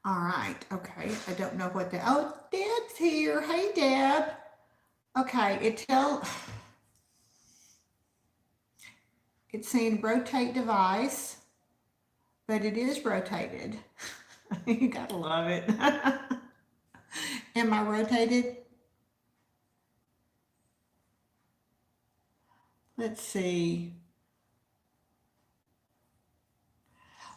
All right. Okay. I don't know what the, oh, Deb's here. Hey, Deb. Okay. It's saying rotate device, but it is rotated. You gotta love it. Am I rotated? Let's see.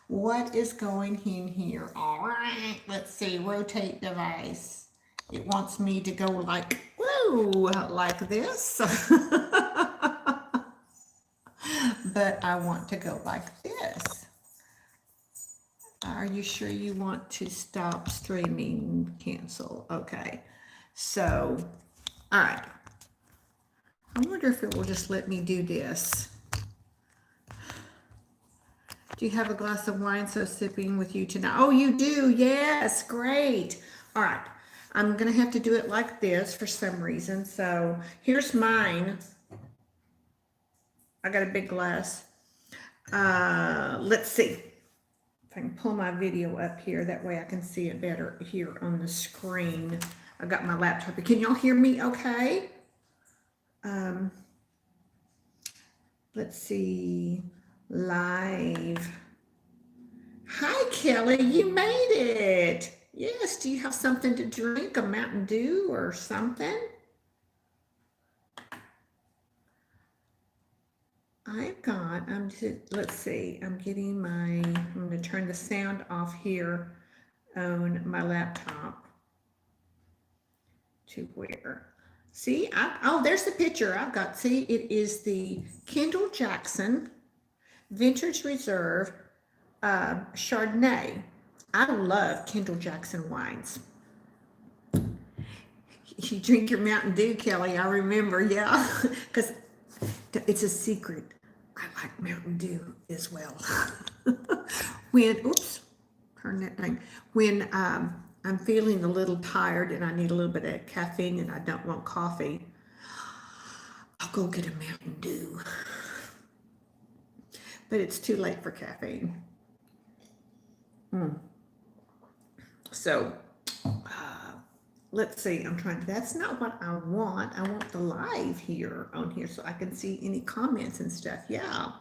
What is going in here? All right, let's see. Rotate device. It wants me to go like, whoa, like this. But I want to go like this. Are you sure you want to stop streaming? Cancel. Okay. So, all right. I wonder if it will just let me do this. Do you have a glass of wine so sipping with you tonight? Oh, you do? Yes, great. All right. I'm going to have to do it like this for some reason. So here's mine. I got a big glass. Let's see if I can pull my video up here. That way I can see it better here on the screen. I got my laptop. Can y'all hear me okay? Let's see. Live. Hi, Kelly. You made it. Yes. Do you have something to drink? A Mountain Dew or something? Let's see. I'm going to turn the sound off here on my laptop. To where? See, oh, there's the picture I've got. See, it is the Kendall Jackson Vintage Reserve Chardonnay. I love Kendall Jackson wines. You drink your Mountain Dew, Kelly. I remember, yeah, because it's a secret. I like Mountain Dew as well. Oops, turn that thing. When I'm feeling a little tired and I need a little bit of caffeine and I don't want coffee, I'll go get a Mountain Dew. But it's too late for caffeine. So, let's see. That's not what I want. I want the live here on here so I can see any comments and stuff. Yeah.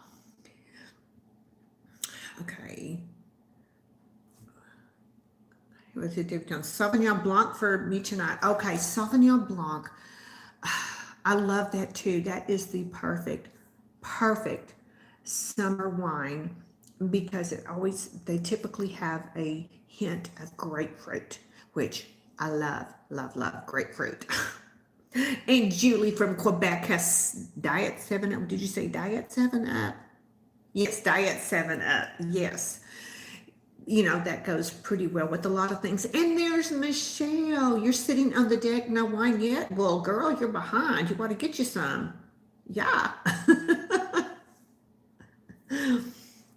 Okay. What's it do? Sauvignon Blanc for me tonight. Okay, Sauvignon Blanc. I love that too. That is the perfect summer wine because they typically have a hint of grapefruit, which I love grapefruit. And Julie from Quebec has Diet 7 Up. Did you say Diet 7 Up? Yes, Diet 7 Up. Yes. That goes pretty well with a lot of things. And there's Michelle. You're sitting on the deck, no wine yet? Well, girl, you're behind. You want to get you some. Yeah.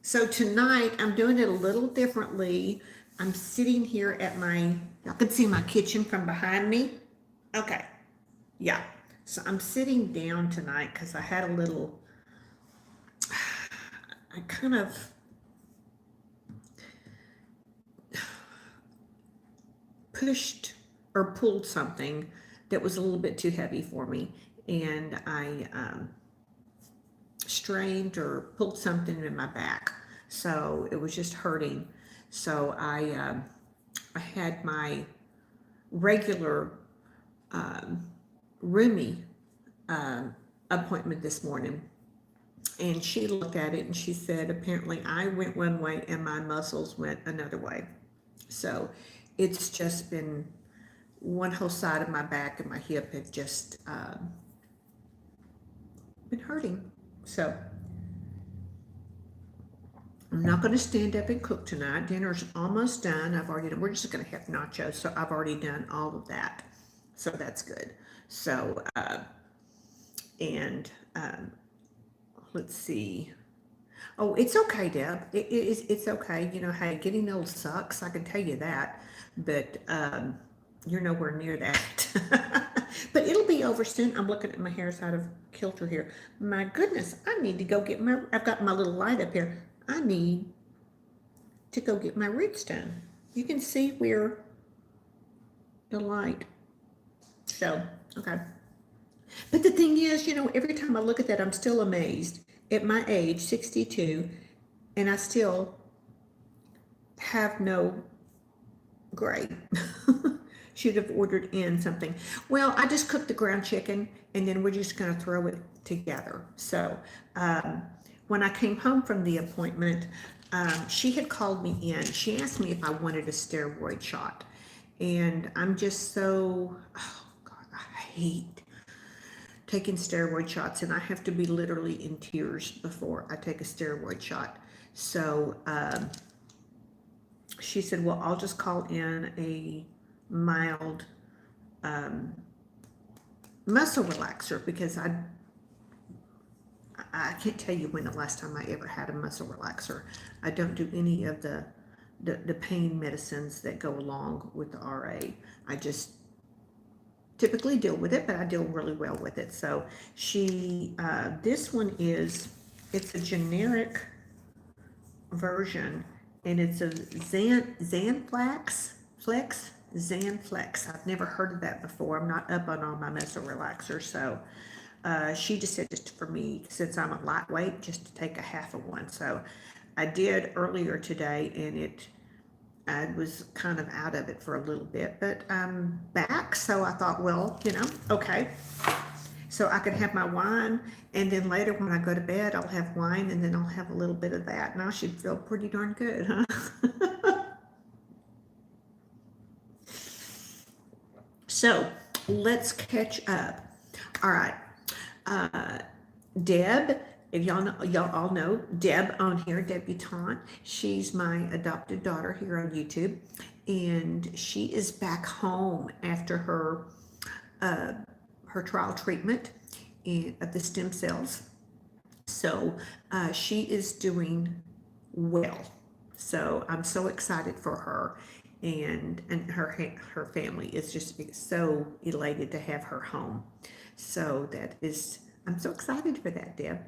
So tonight, I'm doing it a little differently. I'm sitting here at y'all can see my kitchen from behind me. Okay. Yeah. So I'm sitting down tonight because I had I kind of pushed or pulled something that was a little bit too heavy for me. And I strained or pulled something in my back. So it was just hurting. So I had my regular roomie appointment this morning. And she looked at it and she said, apparently I went one way and my muscles went another way. So it's just been one whole side of my back and my hip had just been hurting. So I'm not going to stand up and cook tonight. Dinner's almost done. We're just going to have nachos. So I've already done all of that. So that's good. So, let's see. Oh, it's okay, Deb. It's okay. Hey, getting old sucks. I can tell you that. But you're nowhere near that. But it'll be over soon. I'm looking at my hair's out of kilter here. My goodness, I need to go get I've got my little light up here. I need to go get my roots done. You can see where the light. So, okay. But the thing is, you know, every time I look at that, I'm still amazed at my age, 62, and I still have no gray. Should have ordered in something. Well, I just cooked the ground chicken and then we're just going to throw it together. So when I came home from the appointment, she had called me in. She asked me if I wanted a steroid shot. And I'm just so, oh God, I hate taking steroid shots, and I have to be literally in tears before I take a steroid shot. So she said, well, I'll just call in a mild muscle relaxer, because I can't tell you when the last time I ever had a muscle relaxer. I don't do any of the pain medicines that go along with the RA. I just typically deal with it, but I deal really well with it. So she, this one it's a generic version, and it's a Zanflex. I've never heard of that before. I'm not up on all my muscle relaxers, so she just said just for me, since I'm a lightweight, just to take a half of one. So I did earlier today, and I was kind of out of it for a little bit, but I'm back. So I thought, well, you know, okay. So I can have my wine, and then later when I go to bed, I'll have wine, and then I'll have a little bit of that, and I should feel pretty darn good, huh? So let's catch up. All right. Deb, if y'all all know Deb on here, Debutante. She's my adopted daughter here on YouTube, and she is back home after her trial treatment of the stem cells. So she is doing well. So I'm so excited for her, and her family is just so elated to have her home. So I'm so excited for that, Deb.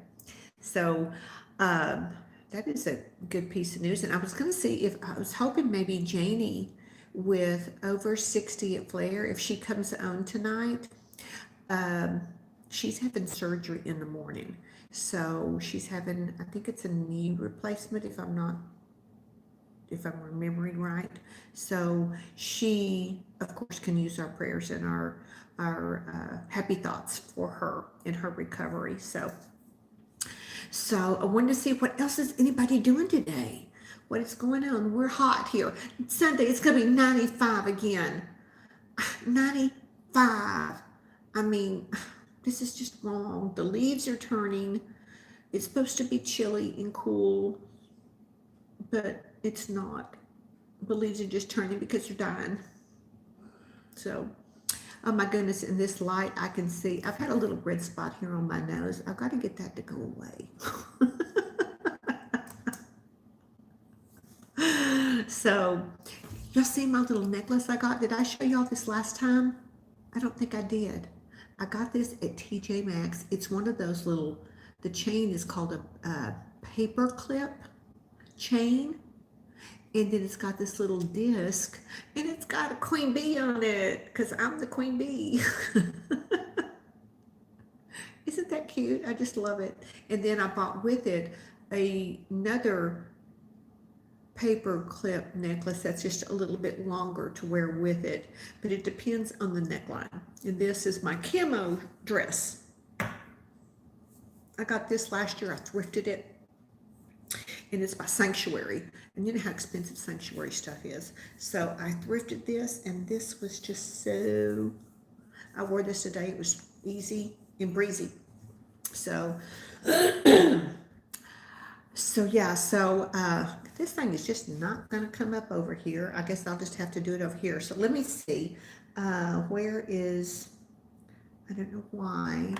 So that is a good piece of news. And I was going to see if I was hoping maybe Janie with over 60 at Flair, if she comes on tonight. She's having surgery in the morning. So she's having, I think it's a knee replacement, if I'm remembering right. So she, of course, can use our prayers and our happy thoughts for her in her recovery. So I wanted to see what else is anybody doing today. What is going on? We're hot here. Sunday, it's going to be 95 again. 95. I mean, this is just wrong. The leaves are turning. It's supposed to be chilly and cool, but it's not. The leaves are just turning because they're dying. So, oh my goodness, in this light I can see, I've had a little red spot here on my nose. I've got to get that to go away. So, y'all see my little necklace I got? Did I show y'all this last time? I don't think I did. I got this at TJ Maxx. It's one of those little, the chain is called a paper clip chain. And then it's got this little disc, and it's got a queen bee on it, because I'm the queen bee. Isn't that cute? I just love it. And then I bought with it another paper clip necklace that's just a little bit longer to wear with it, but it depends on the neckline. And this is my Camo Dress. I got this last year. I thrifted it. And it's by Sanctuary, and you know how expensive Sanctuary stuff is. So I thrifted this, and this was just so, I wore this today. It was easy and breezy. So yeah, this thing is just not going to come up over here. I guess I'll just have to do it over here. So let me see, where is, I don't know why,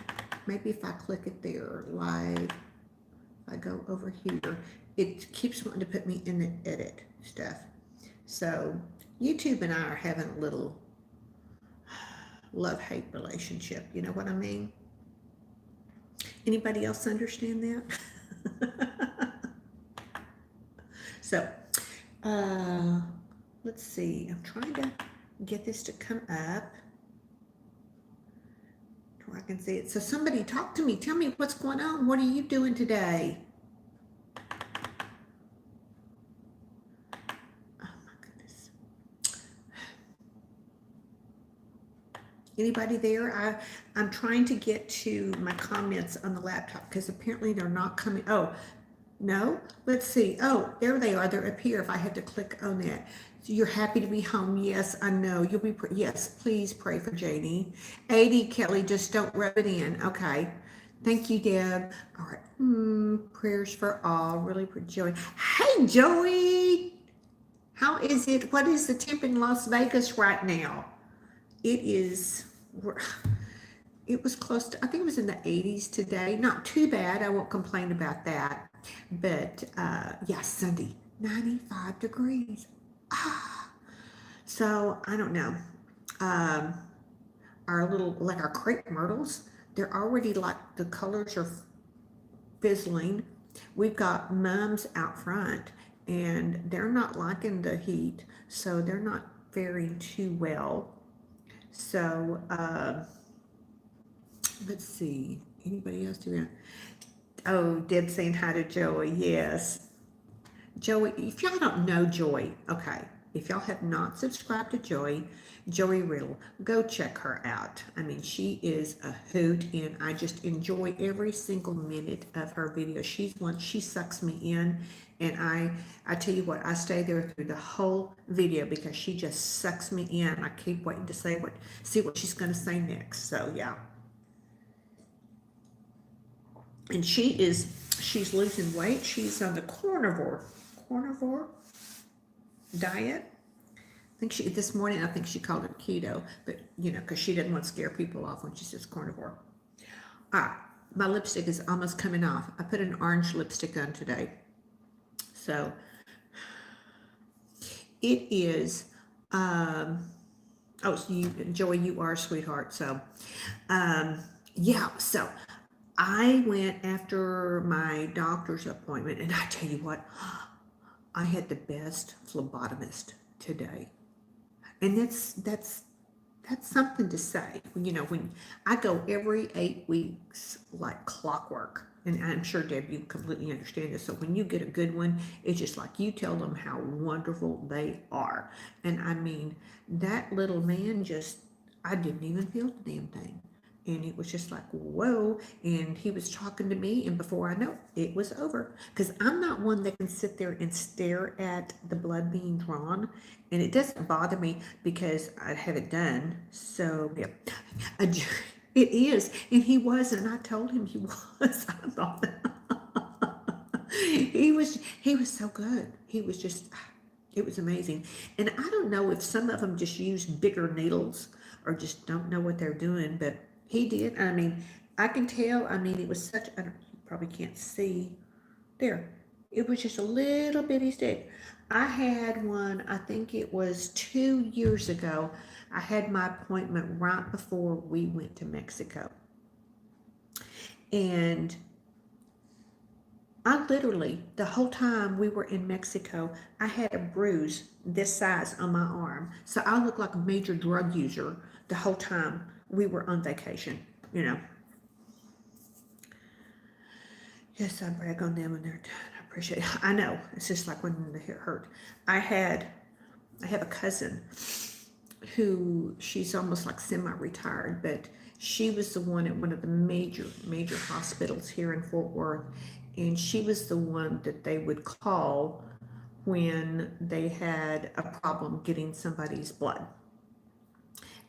maybe if I click it there, like, I go over here, it keeps wanting to put me in the edit stuff. So YouTube and I are having a little love-hate relationship. You know what I mean? Anybody else understand that? So, let's see. I'm trying to get this to come up where I can see it. So somebody talk to me. Tell me what's going on. What are you doing today? Oh my goodness. Anybody there? I'm trying to get to my comments on the laptop because apparently they're not coming. Oh, no, let's see. Oh, there they are. They're up here. If I had to click on that. So you're happy to be home. Yes, I know. You'll be, yes, please pray for Janie. 80, Kelly, just don't rub it in. Okay. Thank you, Deb. All right. Prayers for all. Really for Joey. Hey, Joey. How is it? What is the temp in Las Vegas right now? It is, it was close to, I think it was in the 80s today. Not too bad. I won't complain about that. But yeah, Sunday, 95 degrees. So I don't know. Our little, like our crepe myrtles, they're already like the colors are fizzling. We've got mums out front and they're not liking the heat. So they're not faring too well. So let's see. Anybody else do that? Oh, Deb saying hi to Joey. Yes. Joey, if y'all don't know Joy, okay, if y'all have not subscribed to Joey Riddle, go check her out. I mean, she is a hoot, and I just enjoy every single minute of her video. She's one, she sucks me in, and I tell you what, I stay there through the whole video because she just sucks me in. I keep waiting to see what she's going to say next. So yeah. And she's losing weight. She's on the carnivore diet. I think this morning, I think she called it keto, but because she didn't want to scare people off when she says carnivore. All right, my lipstick is almost coming off. I put an orange lipstick on today. So it is, oh, so Joey, you are a sweetheart. So, yeah, so I went after my doctor's appointment, and I tell you what, I had the best phlebotomist today, and that's something to say. When I go every 8 weeks like clockwork, and I'm sure Deb, you completely understand this. So when you get a good one, it's just like you tell them how wonderful they are, and I mean that little man I didn't even feel the damn thing. And it was just like, whoa. And he was talking to me. And before I know it was over. Because I'm not one that can sit there and stare at the blood being drawn. And it doesn't bother me because I have it done. So, yeah. It is. And he was. And I told him he was. I thought he was so good. He was just, it was amazing. And I don't know if some of them just use bigger needles or just don't know what they're doing. But he did. I mean, I can tell. I mean, it was such, you probably can't see there. It was just a little bitty stick. I had one, I think it was 2 years ago. I had my appointment right before we went to Mexico. And I literally, the whole time we were in Mexico, I had a bruise this size on my arm. So I looked like a major drug user the whole time we were on vacation, Yes, I brag on them when they're done. I appreciate it. I know. It's just like when the hair hurt. I have a cousin who she's almost like semi-retired, but she was the one at one of the major hospitals here in Fort Worth. And she was the one that they would call when they had a problem getting somebody's blood.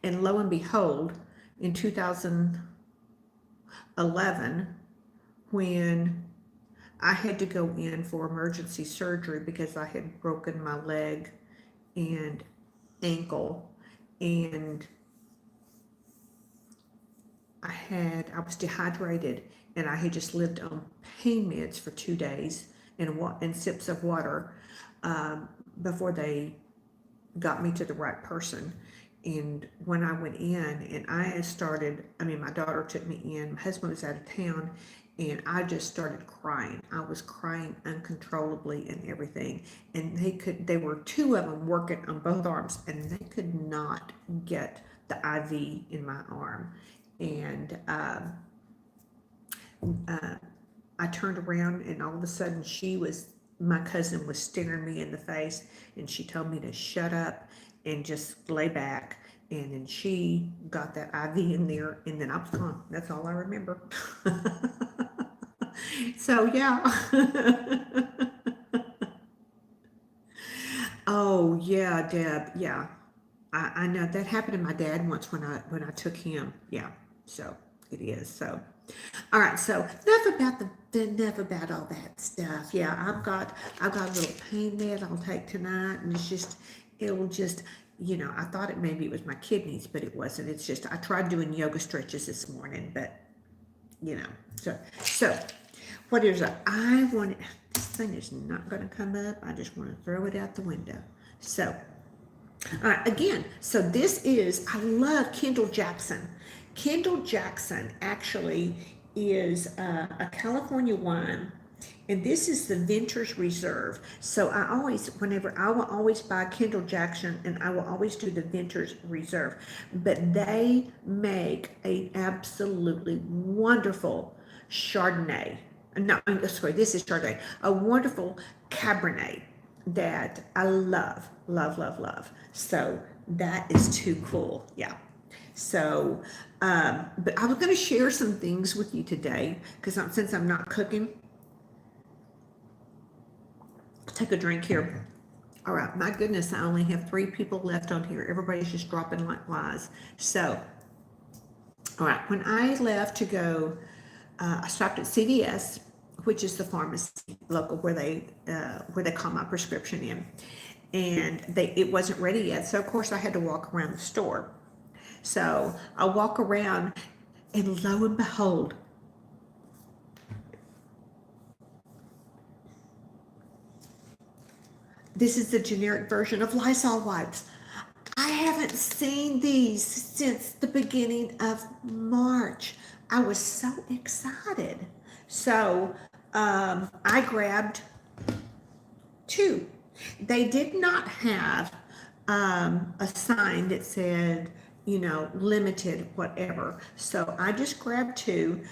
And lo and behold, in 2011, when I had to go in for emergency surgery because I had broken my leg and ankle, and I was dehydrated, and I had just lived on pain meds for 2 days and sips of water before they got me to the right person. And when I went in and my daughter took me in, my husband was out of town, and I just started crying. I was crying uncontrollably and everything. And they were two of them working on both arms, and they could not get the IV in my arm. And I turned around, and all of a sudden my cousin was staring me in the face, and she told me to shut up and just lay back. And then she got that IV in there, and then I was gone. That's all I remember. So, yeah. Oh, yeah, Deb. Yeah. I know that happened to my dad once when I took him. Yeah. So it is. So, all right. So enough about all that stuff. Yeah, I've got a little pain med I'll take tonight, and it'll just, I thought maybe it was my kidneys, but it wasn't. It's just I tried doing yoga stretches this morning, but so what is it? This thing is not going to come up. I just want to throw it out the window. So. All right, again, so I love Kendall Jackson. Kendall Jackson actually is a California wine, and this is the Vintner's Reserve. So I will always buy Kendall Jackson, and I will always do the Vintner's Reserve. But they make a absolutely wonderful Chardonnay. No, I'm sorry, this is Chardonnay. A wonderful Cabernet that I love, love, love, love. So that is too cool. Yeah. So, but I was going to share some things with you today because since I'm not cooking, I'll take a drink here. All right. My goodness, I only have 3 people left on here. Everybody's just dropping like flies. So, all right. When I left to go, I stopped at CVS, which is the pharmacy local where they call my prescription in, and it wasn't ready yet. So of course I had to walk around the store. So I walk around, and lo and behold, this is the generic version of Lysol wipes. I haven't seen these since the beginning of March. I was so excited. So I grabbed 2. They did not have a sign that said, limited, whatever. So I just grabbed 2.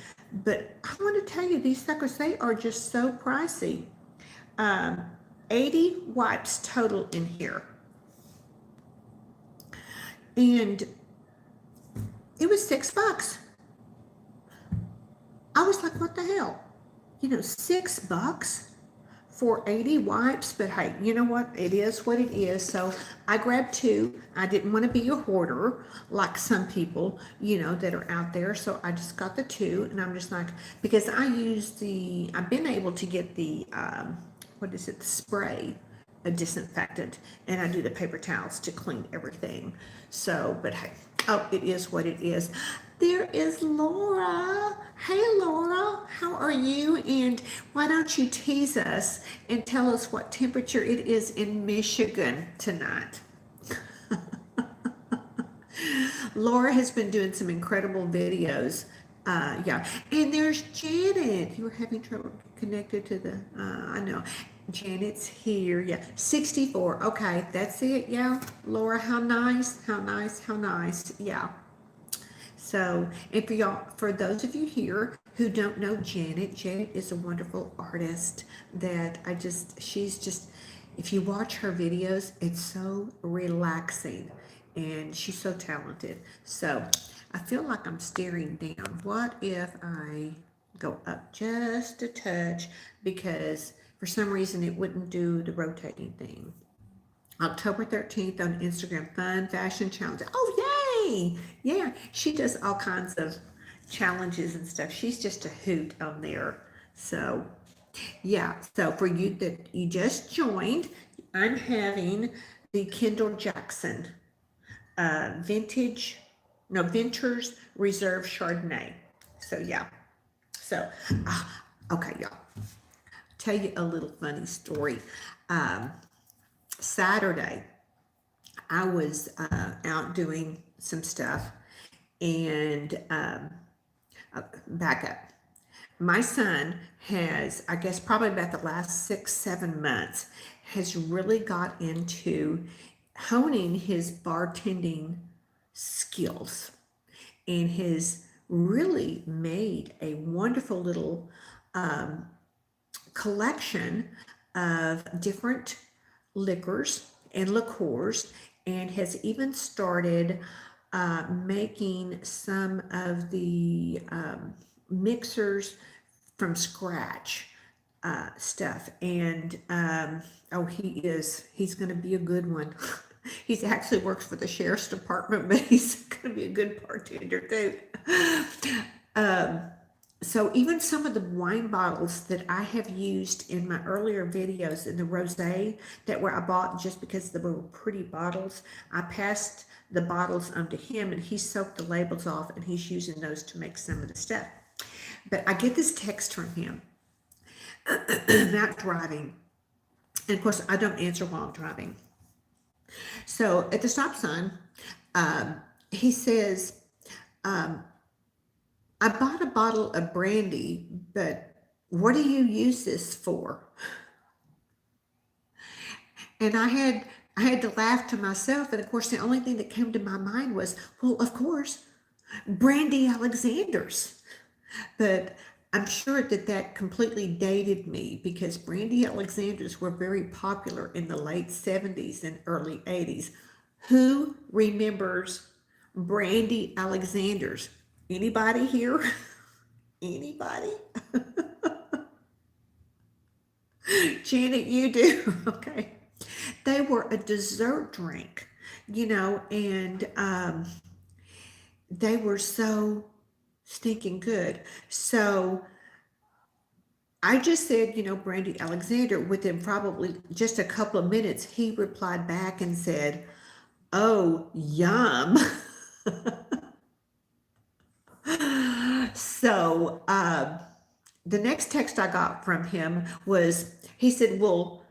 But I want to tell you, these suckers, they are just so pricey. 80 wipes total in here. And it was $6. I was like, what the hell? $6 for 80 wipes, but hey, you know what? It is what it is. So I grabbed 2. I didn't want to be a hoarder like some people, that are out there. So I just got the 2, and I'm just like, because I've been able to get the, the spray, a disinfectant, and I do the paper towels to clean everything. So, but hey, it is what it is. There is Laura. Hey, Laura, how are you? And why don't you tease us and tell us what temperature it is in Michigan tonight? Laura has been doing some incredible videos. Yeah, and there's Janet. You were having trouble connected to the, I know. Janet's here. Yeah, 64. Okay, that's it. Yeah, Laura, how nice, how nice, how nice. Yeah. So, and for those of you here who don't know Janet, Janet is a wonderful artist that she's just, if you watch her videos, it's so relaxing, and she's so talented. So, I feel like I'm staring down. What if I go up just a touch, because for some reason it wouldn't do the rotating thing. October 13th on Instagram, fun fashion challenge. Oh, yay! Yeah, she does all kinds of challenges and stuff. She's just a hoot on there. So, yeah. So for you that you just joined, I'm having the Kendall Jackson Vintner's Reserve Chardonnay. So, yeah. So, okay, y'all. Tell you a little funny story. Saturday, I was out doing some stuff, and back up. my son has, I guess, probably about the last 6, 7 months, has really got into honing his bartending skills and has really made a wonderful little collection of different liquors and liqueurs, and has even started making some of the mixers from scratch stuff. And oh, he's going to be a good one. He's actually works for the sheriff's department, but he's going to be a good bartender too. So even some of the wine bottles that I have used in my earlier videos in the rosé that I bought just because they were pretty bottles, I passed the bottles on to him, and he soaked the labels off, and he's using those to make some of the stuff. But I get this text from him, not driving, and of course I don't answer while I'm driving. So at the stop sign, he says, I bought a bottle of brandy, but what do you use this for? And I had to laugh to myself. And of course, the only thing that came to my mind was, well, of course, Brandy Alexander's. But I'm sure that completely dated me, because Brandy Alexander's were very popular in the late 70s and early 80s. Who remembers Brandy Alexander's? Anybody here? Anybody? Janet, you do? Okay. They were a dessert drink, and they were so stinking good. So I just said, Brandy Alexander. Within probably just a couple of minutes, he replied back and said, oh, yum. So the next text I got from him was, he said, well,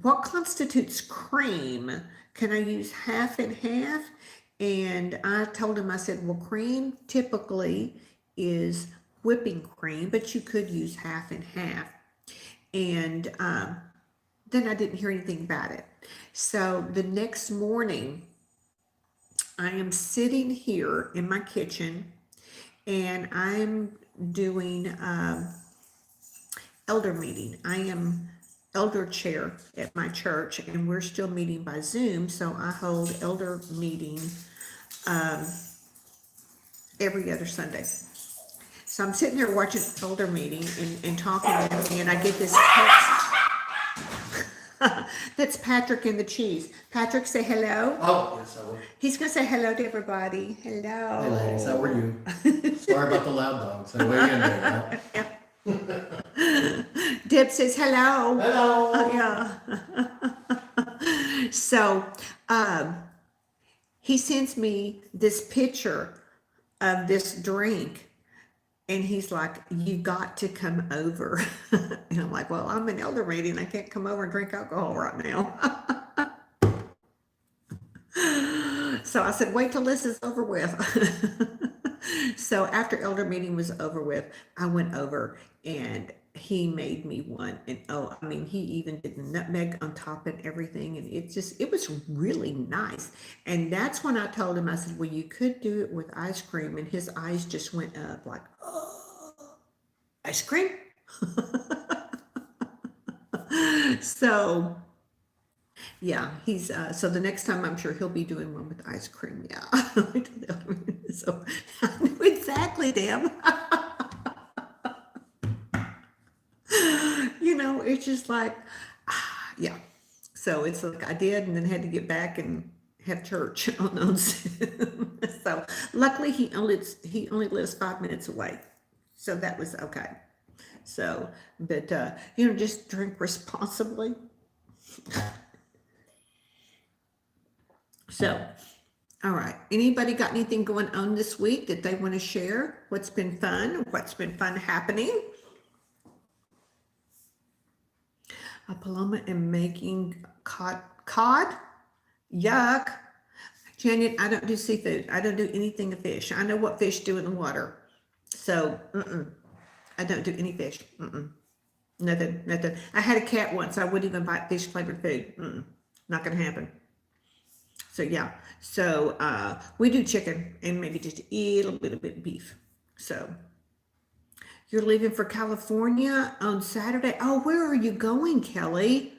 what constitutes cream? Can I use half and half? And I told him, I said, well, cream typically is whipping cream, but you could use half and half. And then I didn't hear anything about it. So the next morning, I am sitting here in my kitchen, and I'm doing elder meeting. I am elder chair at my church, and we're still meeting by Zoom. So I hold elder meeting every other Sunday. So I'm sitting there watching elder meeting and talking to everything, and I get this text. That's Patrick in the cheese. Patrick, say hello. Oh, yes, I will. He's going to say hello to everybody. Hello. Hey, ladies, how are you? Sorry about the loud dogs. I weigh in there, Yeah. Deb says hello. Hello. Yeah. So he sends me this picture of this drink, and he's like, you got to come over. And I'm like, well, I'm an elder meeting. I can't come over and drink alcohol right now. So I said, wait till this is over with. So after elder meeting was over with, I went over, and he made me one. And oh, I mean, he even did the nutmeg on top and everything. And it was really nice. And that's when I told him, I said, well, you could do it with ice cream. And his eyes just went up like, oh, ice cream? So yeah, he's so the next time I'm sure he'll be doing one with ice cream. Yeah. So I knew exactly, damn. It's just like, yeah. So it's like I did, and then had to get back and have church on Zoom. So luckily he only lives 5 minutes away, so that was okay. So, but just drink responsibly. So, all right. Anybody got anything going on this week that they want to share? What's been fun? What's been fun happening? Paloma and making cod? Yuck. Janet, I don't do seafood. I don't do anything of fish. I know what fish do in the water. So, I don't do any fish. Nothing, nothing. I had a cat once. I wouldn't even buy fish flavored food. Not gonna happen. So yeah. So we do chicken and maybe just a little bit of beef. So you're leaving for California on Saturday. Oh, where are you going, Kelly?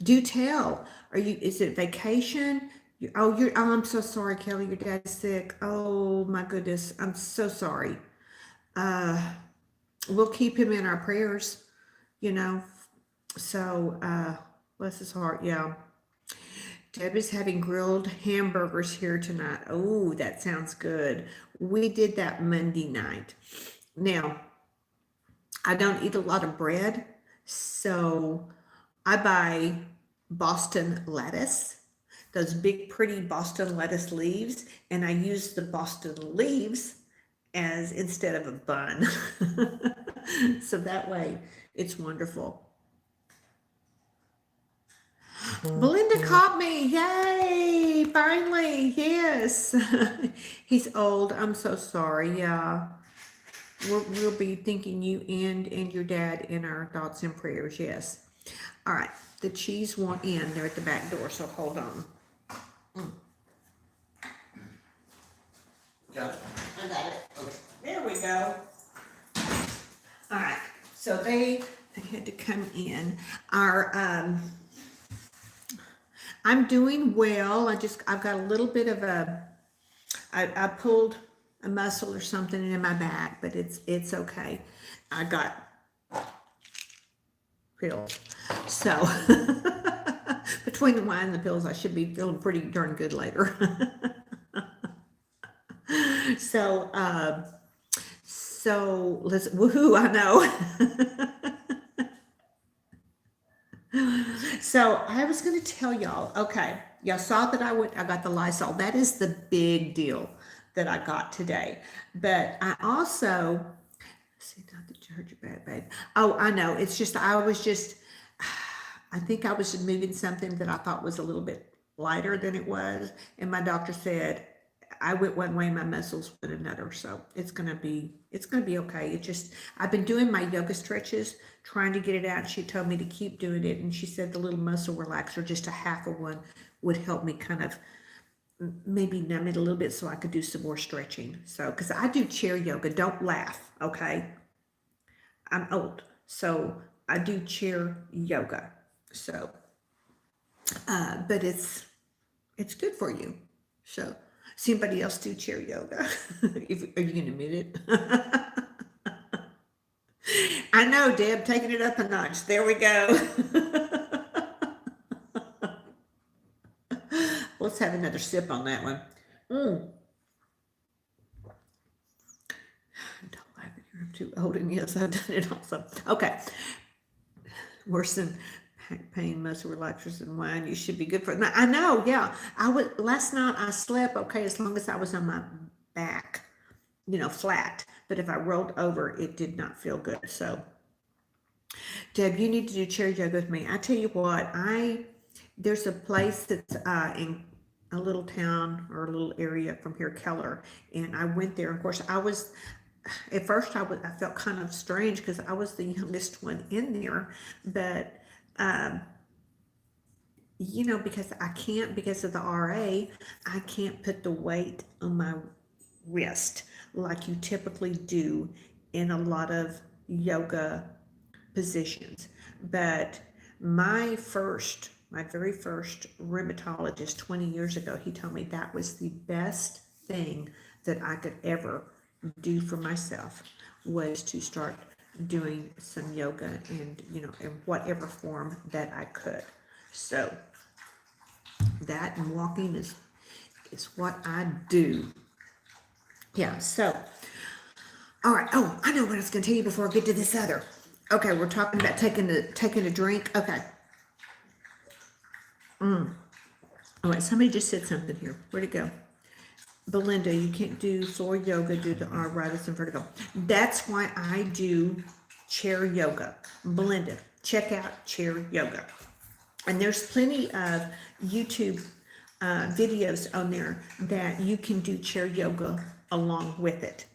Do tell. Is it vacation? Oh, I'm so sorry, Kelly. Your dad's sick. Oh my goodness. I'm so sorry. We'll keep him in our prayers, you know. So, bless his heart. Yeah. Deb is having grilled hamburgers here tonight. Oh, that sounds good. We did that Monday night. Now, I don't eat a lot of bread, so I buy Boston lettuce, those big pretty Boston lettuce leaves, and I use the Boston leaves as instead of a bun. So that way it's wonderful. Belinda caught me. Yay! Finally, yes. He's old. I'm so sorry. Yeah. We'll be thinking you and your dad in our thoughts and prayers. Yes. All right. The cheese won't in. They're at the back door, so hold on. Got it. I got it. Okay. There we go. All right. So they had to come in. I'm doing well. I've got a little bit of I pulled a muscle or something in my back, but it's okay. I got pills. So between the wine and the pills, I should be feeling pretty darn good later. So let's woohoo, I know. So I was going to tell y'all, okay, y'all saw that I got the Lysol. That is the big deal that I got today. But I also, see, not the church, bad, babe. Oh, I know. It's just, I think I was moving something that I thought was a little bit lighter than it was. And my doctor said, I went one way, my muscles went another. So it's gonna be okay. It just, I've been doing my yoga stretches, trying to get it out. She told me to keep doing it. And she said the little muscle relaxer, just a half of one, would help me kind of maybe numb it a little bit so I could do some more stretching. So, because I do chair yoga, don't laugh, okay? I'm old, so I do chair yoga. So, but it's good for you. So, somebody else do chair yoga? Are you gonna admit it? I know, Deb, taking it up a notch. There we go. Let's have another sip on that one. Don't laugh at you, I'm too old, and yes, I've done it also. Okay. Worse than back pain, muscle relaxers, and wine. You should be good for it. I know, yeah. Last night I slept okay as long as I was on my back, flat. But if I rolled over, it did not feel good. So, Deb, you need to do chair yoga with me. I tell you what, there's a place that's in a little town or a little area from here, Keller, and I went there. Of course, at first I felt kind of strange because I was the youngest one in there, but because because of the RA, I can't put the weight on my wrist like you typically do in a lot of yoga positions. But my very first rheumatologist 20 years ago, he told me that was the best thing that I could ever do for myself, was to start doing some yoga and, in whatever form that I could. So that and walking is what I do. Yeah, so, all right. Oh, I know what I was going to tell you before I get to this other. Okay, we're talking about taking a drink. Okay. All right, somebody just said something here. Where'd it go? Belinda, you can't do floor yoga due to arthritis and vertigo. That's why I do chair yoga. Belinda, check out chair yoga. And there's plenty of YouTube videos on there that you can do chair yoga along with it.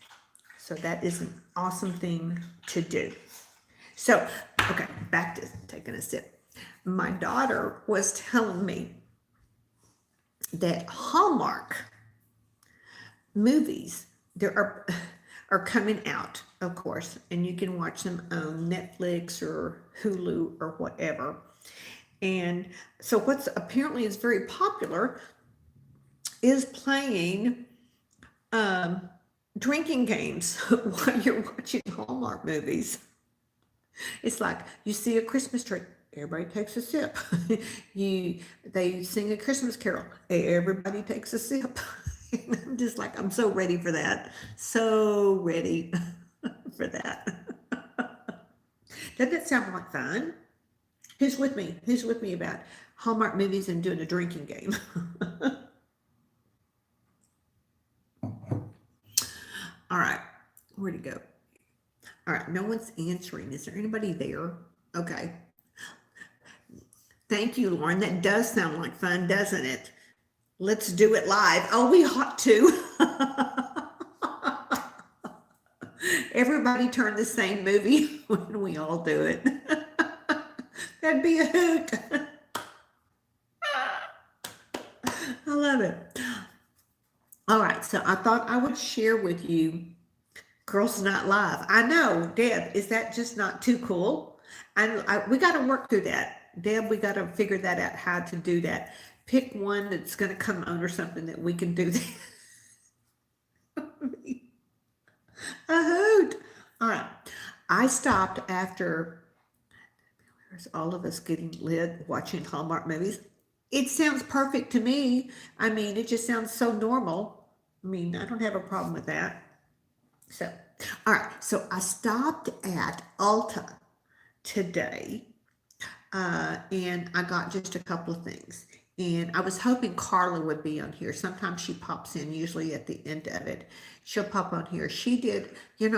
So that isn't awesome thing to do. So, okay, back to taking a sip. My daughter was telling me that Hallmark movies there are coming out, of course, and you can watch them on Netflix or Hulu or whatever. And so what's apparently is very popular is playing drinking games while you're watching Hallmark movies. It's like you see a Christmas tree, everybody takes a sip. They sing a Christmas carol, everybody takes a sip. And I'm just like, I'm so ready for that. So ready for that. Doesn't that sound like fun? Who's with me? Who's with me about Hallmark movies and doing a drinking game? All right, where'd it go? All right, no one's answering. Is there anybody there? Okay. Thank you, Lauren. That does sound like fun, doesn't it? Let's do it live. Oh, we ought to. Everybody turn the same movie when we all do it. That'd be a hoot. I love it. All right, so I thought I would share with you Girls Not Live. I know, Deb, is that just not too cool? We got to work through that. Deb, we got to figure that out, how to do that. Pick one that's going to come on or something that we can do that. A hoot. All right. I stopped after all of us getting lit watching Hallmark movies. It sounds perfect to me. I mean, it just sounds so normal. I mean, I don't have a problem with that. So, all right. So I stopped at Ulta today, and I got just a couple of things. And I was hoping Carla would be on here. Sometimes she pops in, usually at the end of it. She'll pop on here. She did,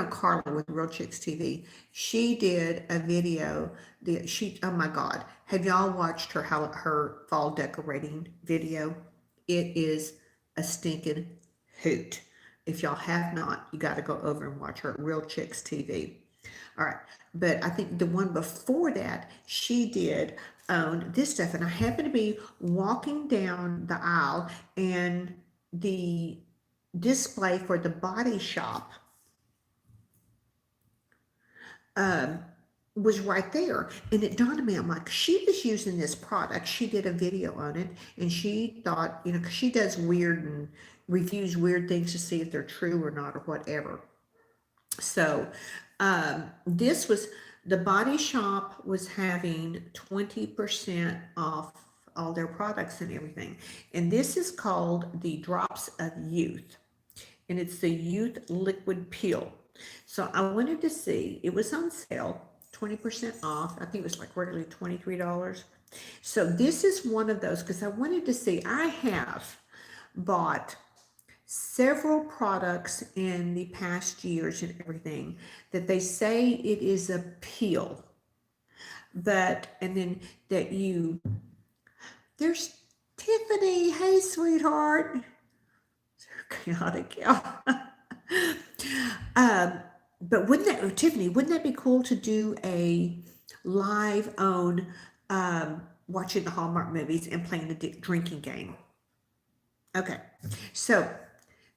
Carla with Real Chicks TV. She did a video. Oh my God. Have y'all watched her fall decorating video? It is a stinking hoot. If y'all have not, you got to go over and watch her at Real Chicks TV. All right. But I think the one before that, she did own this stuff. And I happened to be walking down the aisle, and the display for the Body Shop was right there. And it dawned on me, I'm like, she was using this product. She did a video on it, and she thought, 'cause she does weird and reviews weird things to see if they're true or not or whatever. So this was, the Body Shop was having 20% off all their products and everything. And this is called the Drops of Youth. And it's the Youth Liquid Peel. So I wanted to see, it was on sale, 20% off. I think it was like regularly $23. So this is one of those, because I wanted to see, I have bought several products in the past years and everything that they say it is a peel, and then there's Tiffany. Hey, sweetheart. Chaotic. But Tiffany, wouldn't that be cool to do a live on watching the Hallmark movies and playing the drinking game? Okay, so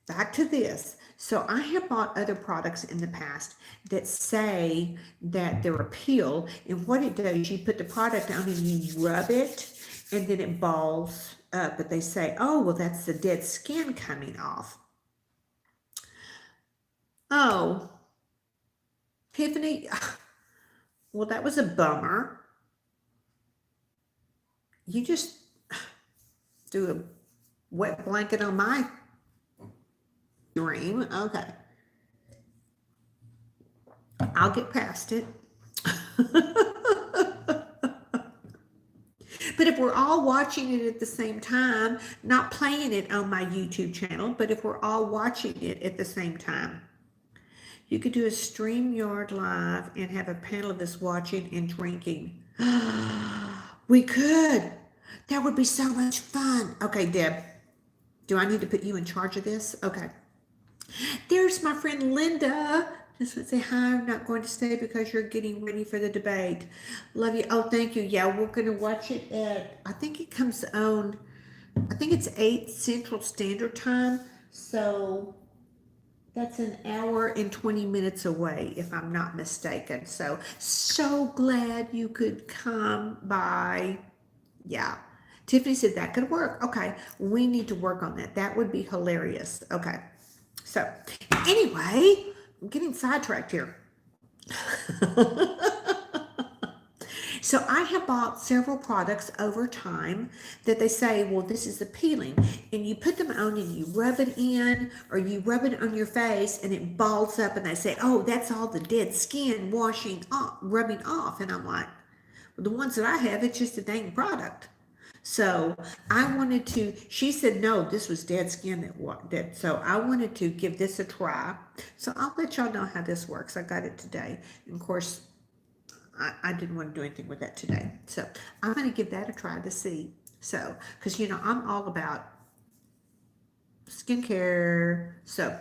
back to this. So I have bought other products in the past that say that they're a peel, and what it does, you put the product on and you rub it, and then it balls up. But they say, oh, well, that's the dead skin coming off. Oh, Tiffany, well, that was a bummer. You just do a wet blanket on my dream. Okay. I'll get past it. But if we're all watching it at the same time, not playing it on my YouTube channel, but if we're all watching it at the same time, you could do a StreamYard live and have a panel of us watching and drinking. We could. That would be so much fun. Okay, Deb, do I need to put you in charge of this? Okay. There's my friend Linda. Just would say, hi, I'm not going to stay because you're getting ready for the debate. Love you. Oh, thank you. Yeah, we're going to watch it at, I think it comes on, I think it's 8 Central Standard Time. So that's an hour and 20 minutes away, if I'm not mistaken. So glad you could come by. Yeah. Tiffany said that could work. Okay. We need to work on that. That would be hilarious. Okay. So, anyway, I'm getting sidetracked here. So I have bought several products over time that they say, well, this is appealing. And you put them on and you rub it in, or you rub it on your face and it balls up, and they say, oh, that's all the dead skin washing off, rubbing off. And I'm like, well, the ones that I have, it's just a dang product. So I wanted to, she said, no, this was dead skin so I wanted to give this a try. So I'll let y'all know how this works. I got it today. And of course, I didn't want to do anything with that today. So I'm going to give that a try to see. So, because, I'm all about skincare. So,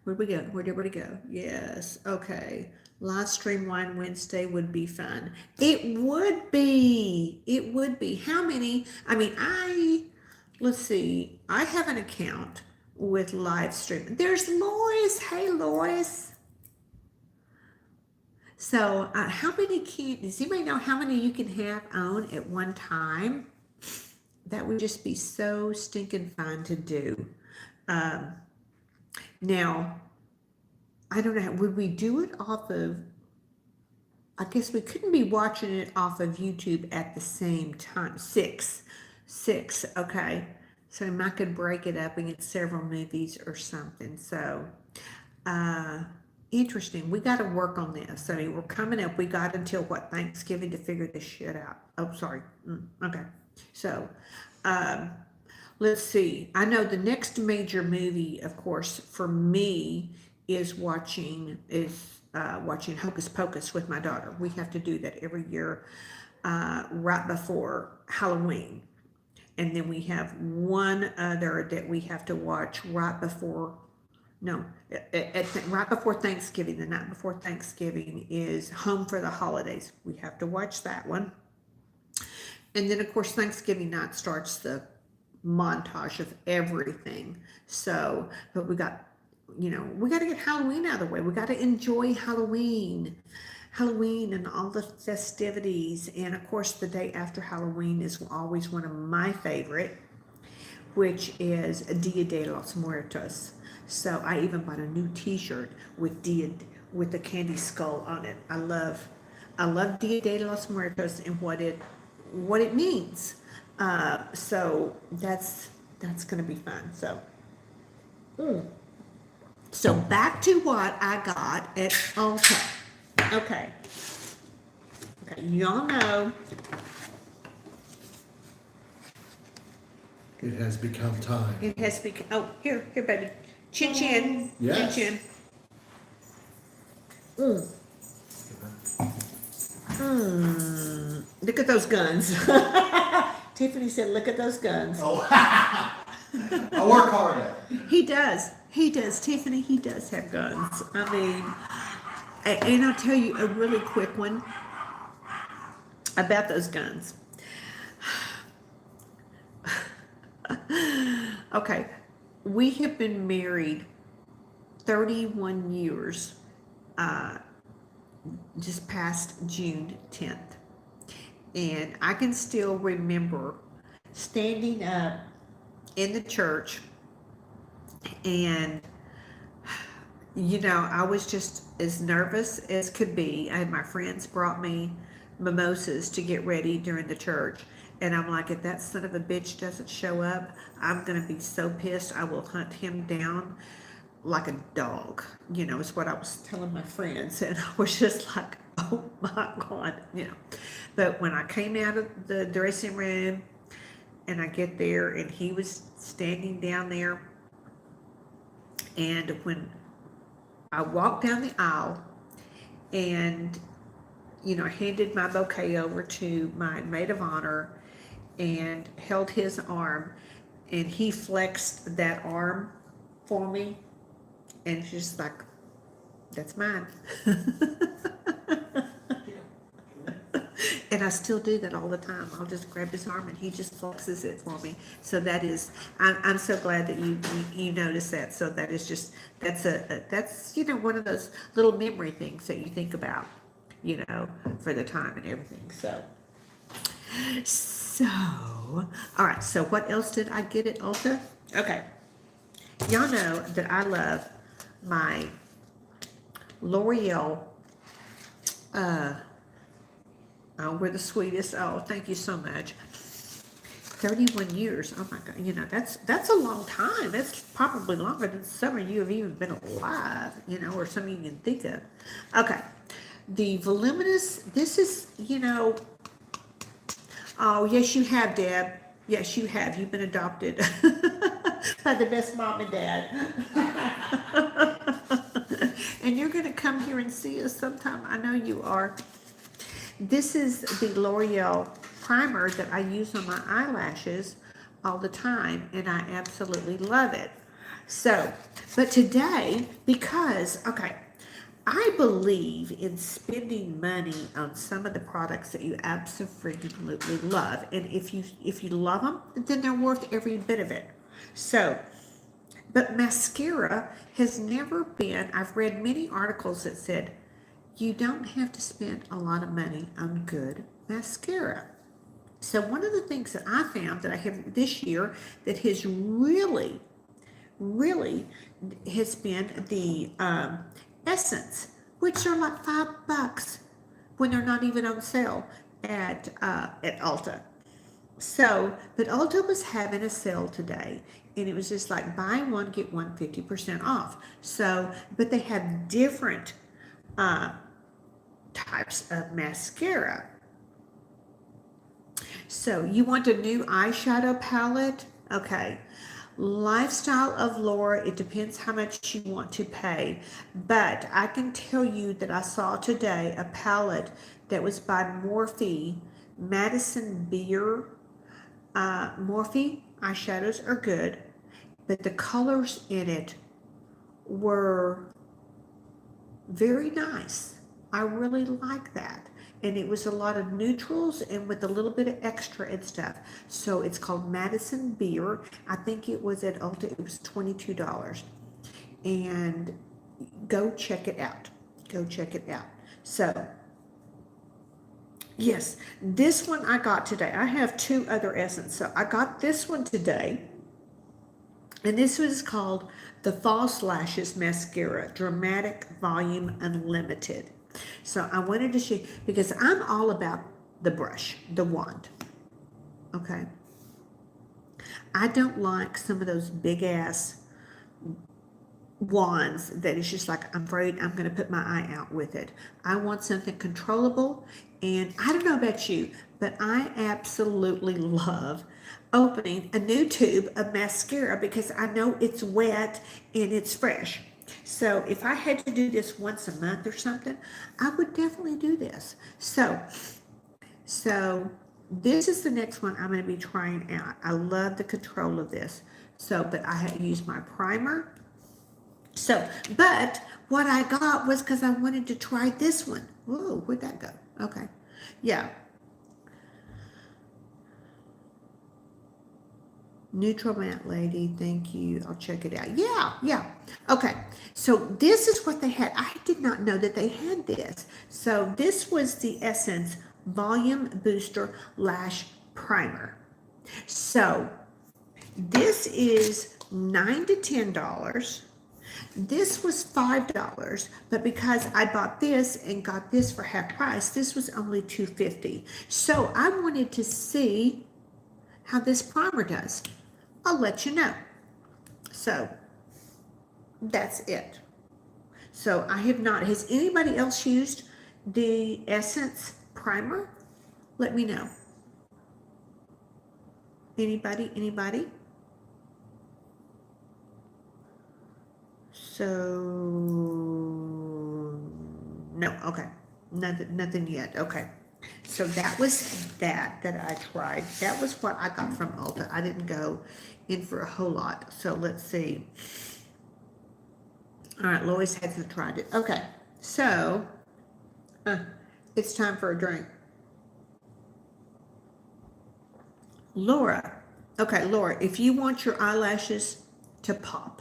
where'd we go? Where did we go? Yes. Okay. Live stream Wine Wednesday would be fun. It would be. It would be. How many? I mean, let's see. I have an account with live stream. There's Lois. Hey, Lois. So, how many does anybody know how many you can have on at one time? That would just be so stinking fun to do. Now, I don't know, would we do it off of, I guess we couldn't be watching it off of YouTube at the same time. Six, okay. So I could break it up and get several movies or something. So, interesting. We got to work on this. I mean, we're coming up. We got until Thanksgiving to figure this shit out. Oh, sorry. Okay. So, let's see. I know the next major movie, of course, for me is watching Hocus Pocus with my daughter. We have to do that every year, right before Halloween. And then we have one other that we have to watch right before Thanksgiving. The night before Thanksgiving is Home for the Holidays. We have to watch that one. And then, of course, Thanksgiving night starts the montage of everything. So, but we got to get Halloween out of the way. We got to enjoy Halloween and all the festivities. And, of course, the day after Halloween is always one of my favorite, which is Dia de los Muertos. So I even bought a new T-shirt with the candy skull on it. I love Dia de los Muertos and what it means. So that's gonna be fun. So back to what I got at Ulta. Okay, y'all know. It has become time. It has become. Oh, here, baby. Chin chin. Yes. Chin chin. Look at those guns. Tiffany said, look at those guns. Oh, I work hard at it. He does. Tiffany, he does have guns. I mean, and I'll tell you a really quick one about those guns. Okay, we have been married 31 years, just past June 10th. And I can still remember standing up in the church and, I was just as nervous as could be. I had my friends brought me mimosas to get ready during the church. And I'm like, if that son of a bitch doesn't show up, I'm going to be so pissed. I will hunt him down like a dog, is what I was telling my friends. And I was just like, oh my God, But when I came out of the dressing room and I get there and he was standing down there, and when I walked down the aisle and, handed my bouquet over to my maid of honor and held his arm, and he flexed that arm for me, and just like, That's mine. And I still do that all the time. I'll just grab his arm and he just flexes it for me. So that is, I'm so glad that you noticed that. So that is just, that's, one of those little memory things that you think about, for the time and everything. So, all right. So what else did I get at Ulta? Okay. Y'all know that I love my L'Oreal, oh, we're the sweetest. Oh, thank you so much. 31 years. Oh my God. That's a long time. That's probably longer than some of you have even been alive, or some of you can think of. Okay. The voluminous, this is, oh, yes, you have, Deb. Yes, you have. You've been adopted by the best mom and dad. And you're going to come here and see us sometime. I know you are. This is the L'Oreal primer that I use on my eyelashes all the time, and I absolutely love it. So, but today, because, okay, I believe in spending money on some of the products that you absolutely love. And if you love them, then they're worth every bit of it. So, but mascara has never been, I've read many articles that said, you don't have to spend a lot of money on good mascara. So one of the things that I found that I have this year that has really has been the Essence, which are like $5 when they're not even on sale at Ulta. So, but Ulta was having a sale today, and it was just like buy one get one 50% off. So, but they have different types of mascara. So you want a new eyeshadow palette? Okay. Lifestyle of Laura, it depends how much you want to pay. But I can tell you that I saw today a palette that was by Morphe, Madison Beer. Morphe eyeshadows are good, but the colors in it were very nice. I really like that. And it was a lot of neutrals and with a little bit of extra and stuff. So it's called Madison Beer. I think it was at Ulta, it was $22. And go check it out. Go check it out. So, yes, this one I got today. I have two other Essence. So I got this one today. And this was called the False Lashes Mascara, Dramatic Volume Unlimited. So I wanted to show you, because I'm all about the brush, the wand, okay? I don't like some of those big ass wands that is just like, I'm afraid I'm going to put my eye out with it. I want something controllable, and I don't know about you, but I absolutely love opening a new tube of mascara because I know it's wet and it's fresh. So if I had to do this once a month or something, I would definitely do this. So this is the next one I'm going to be trying out. I love the control of this. So, but I had to use my primer. So, but what I got was because I wanted to try this one. Whoa, where'd that go? Okay. Yeah. Neutral matte lady, thank you. I'll check it out. Yeah. Okay, so this is what they had. I did not know that they had this. So this was the Essence Volume Booster Lash Primer. So this is $9 to $10. This was $5, but because I bought this and got this for half price, this was only $2.50. So I wanted to see how this primer does. I'll let you know. So that's it. So I have not. Has anybody else used the Essence primer? Let me know. Anybody? So no. Okay. Nothing yet. Okay. So that was that I tried. That was what I got from Ulta. I didn't go in for a whole lot. So let's see. All right, Lois hasn't tried it. Okay, so it's time for a drink. Laura. Okay, Laura, if you want your eyelashes to pop,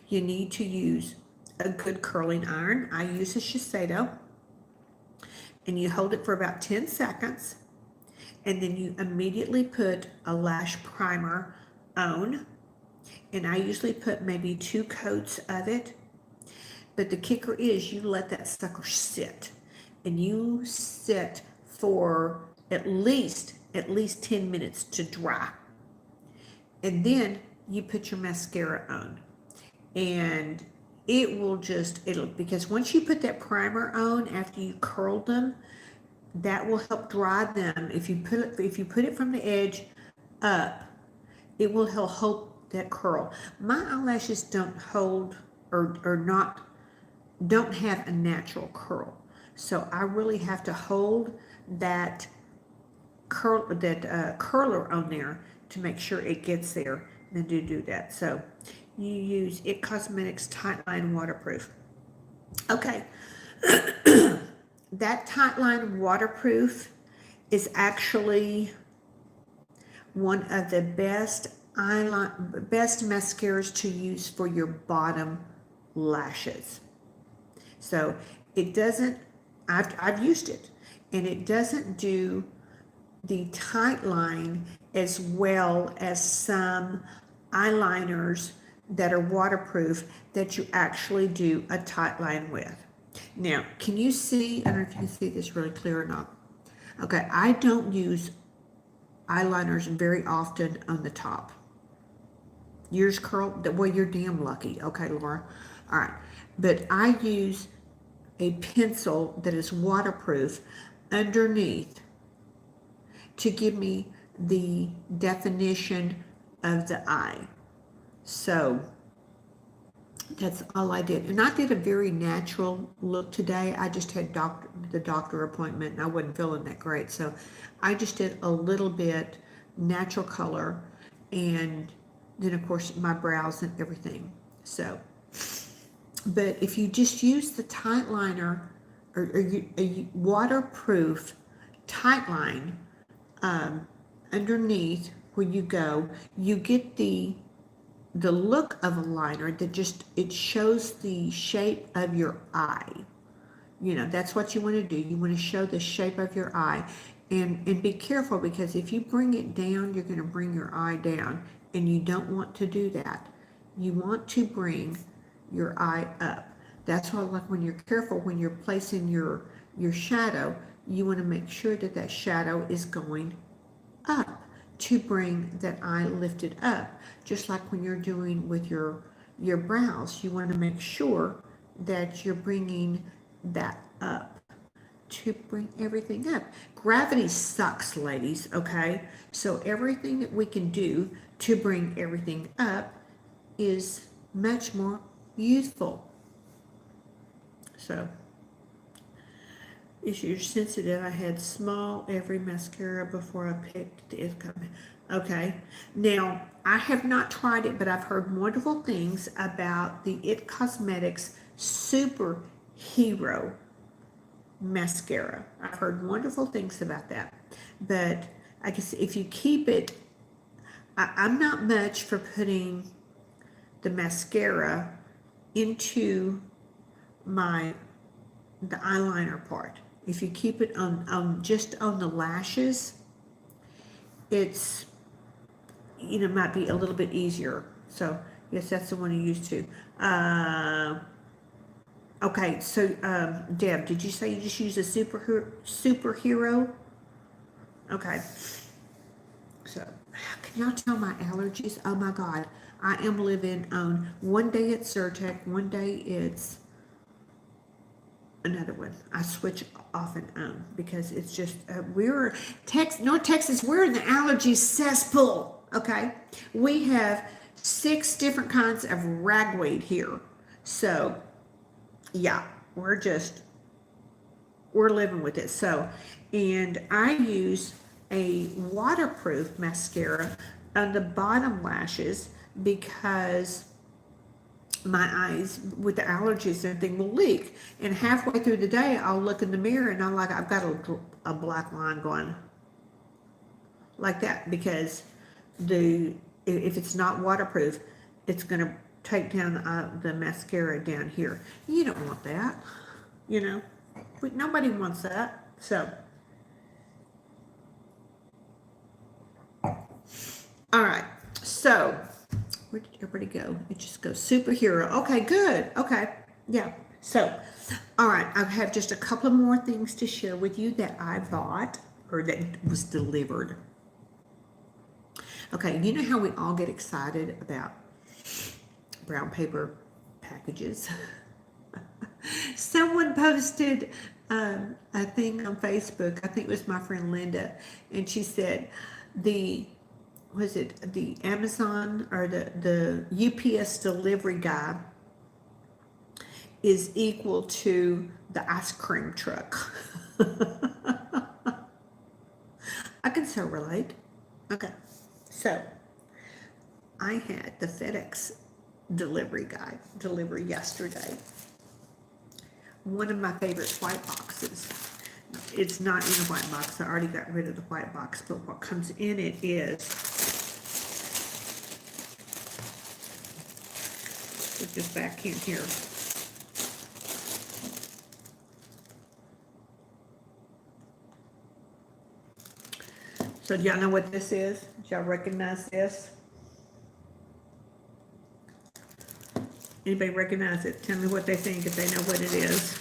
you need to use a good curling iron. I use a Shiseido, and you hold it for about 10 seconds, and then you immediately put a lash primer on, and I usually put maybe 2 coats of it. But the kicker is you let that sucker sit, and you sit for at least 10 minutes to dry. And then you put your mascara on, and it'll, because once you put that primer on after you curl them, that will help dry them. If you put it from the edge up, it will help hold that curl. My eyelashes don't hold don't have a natural curl, so I really have to hold that curler on there to make sure it gets there, and then do that. So you use It Cosmetics Tightline Waterproof. Okay. That Tightline Waterproof is actually one of the best mascaras to use for your bottom lashes. So it doesn't, I've used it, and it doesn't do the tight line as well as some eyeliners that are waterproof that you actually do a tight line with. Now, can you see, I don't know if you can see this really clear or not. Okay, I don't use eyeliners very often on the top. Yours curl, well, you're damn lucky. Okay, Laura. All right, but I use a pencil that is waterproof underneath to give me the definition of the eye. So that's all I did. And I did a very natural look today. I just had the doctor appointment, and I wasn't feeling that great. So I just did a little bit natural color, and then of course my brows and everything. So, but if you just use the tight liner or a waterproof tight line underneath where you go, you get the look of a liner that just, it shows the shape of your eye. You know, that's what you want to do. You want to show the shape of your eye, and be careful, because if you bring it down, you're going to bring your eye down, and you don't want to do that. You want to bring your eye up. That's why, like, when you're careful, when you're placing your shadow, you want to make sure that that shadow is going up to bring that eye lifted up. Just like when you're doing with your brows, you want to make sure that you're bringing that up to bring everything up. Gravity sucks, ladies, okay? So everything that we can do to bring everything up is much more useful. So, if you're sensitive, I had small every mascara before I picked the It Cosmetics. Okay, now I have not tried it, but I've heard wonderful things about the It Cosmetics Superhero mascara. I've heard wonderful things about that, but I guess if you keep it, I'm not much for putting the mascara into the eyeliner part. If you keep it on just on the lashes, it's, you know, might be a little bit easier. So yes, that's the one you used to. Okay, so Deb, did you say you just use a superhero? Okay. So can y'all tell my allergies? Oh my God, I am living on, one day it's Zyrtec, one day it's another one. I switch off and on because it's just North Texas, we're in the allergy cesspool. Okay, we have 6 different kinds of ragweed here, so yeah, we're living with it. So, and I use a waterproof mascara on the bottom lashes because my eyes with the allergies and everything will leak. And halfway through the day, I'll look in the mirror and I've got a black line going like that, because if it's not waterproof, it's going to take down the mascara down here. You don't want that, you know. But nobody wants that. So, all right. So, where did everybody go? It just goes superhero. Okay, good. Okay, yeah. So, all right. I have just a couple of more things to share with you that I bought or that was delivered. Okay, you know how we all get excited about brown paper packages? Someone posted a thing on Facebook. I think it was my friend Linda, and she said the Amazon or the UPS delivery guy is equal to the ice cream truck. I can so relate. Okay, so I had the FedEx delivery guy deliver yesterday one of my favorite white boxes. It's not in a white box. I already got rid of the white box, but what comes in it is, put this back in here. So do y'all know what this is? Do y'all recognize this? Anybody recognize it? Tell me what they think if they know what it is.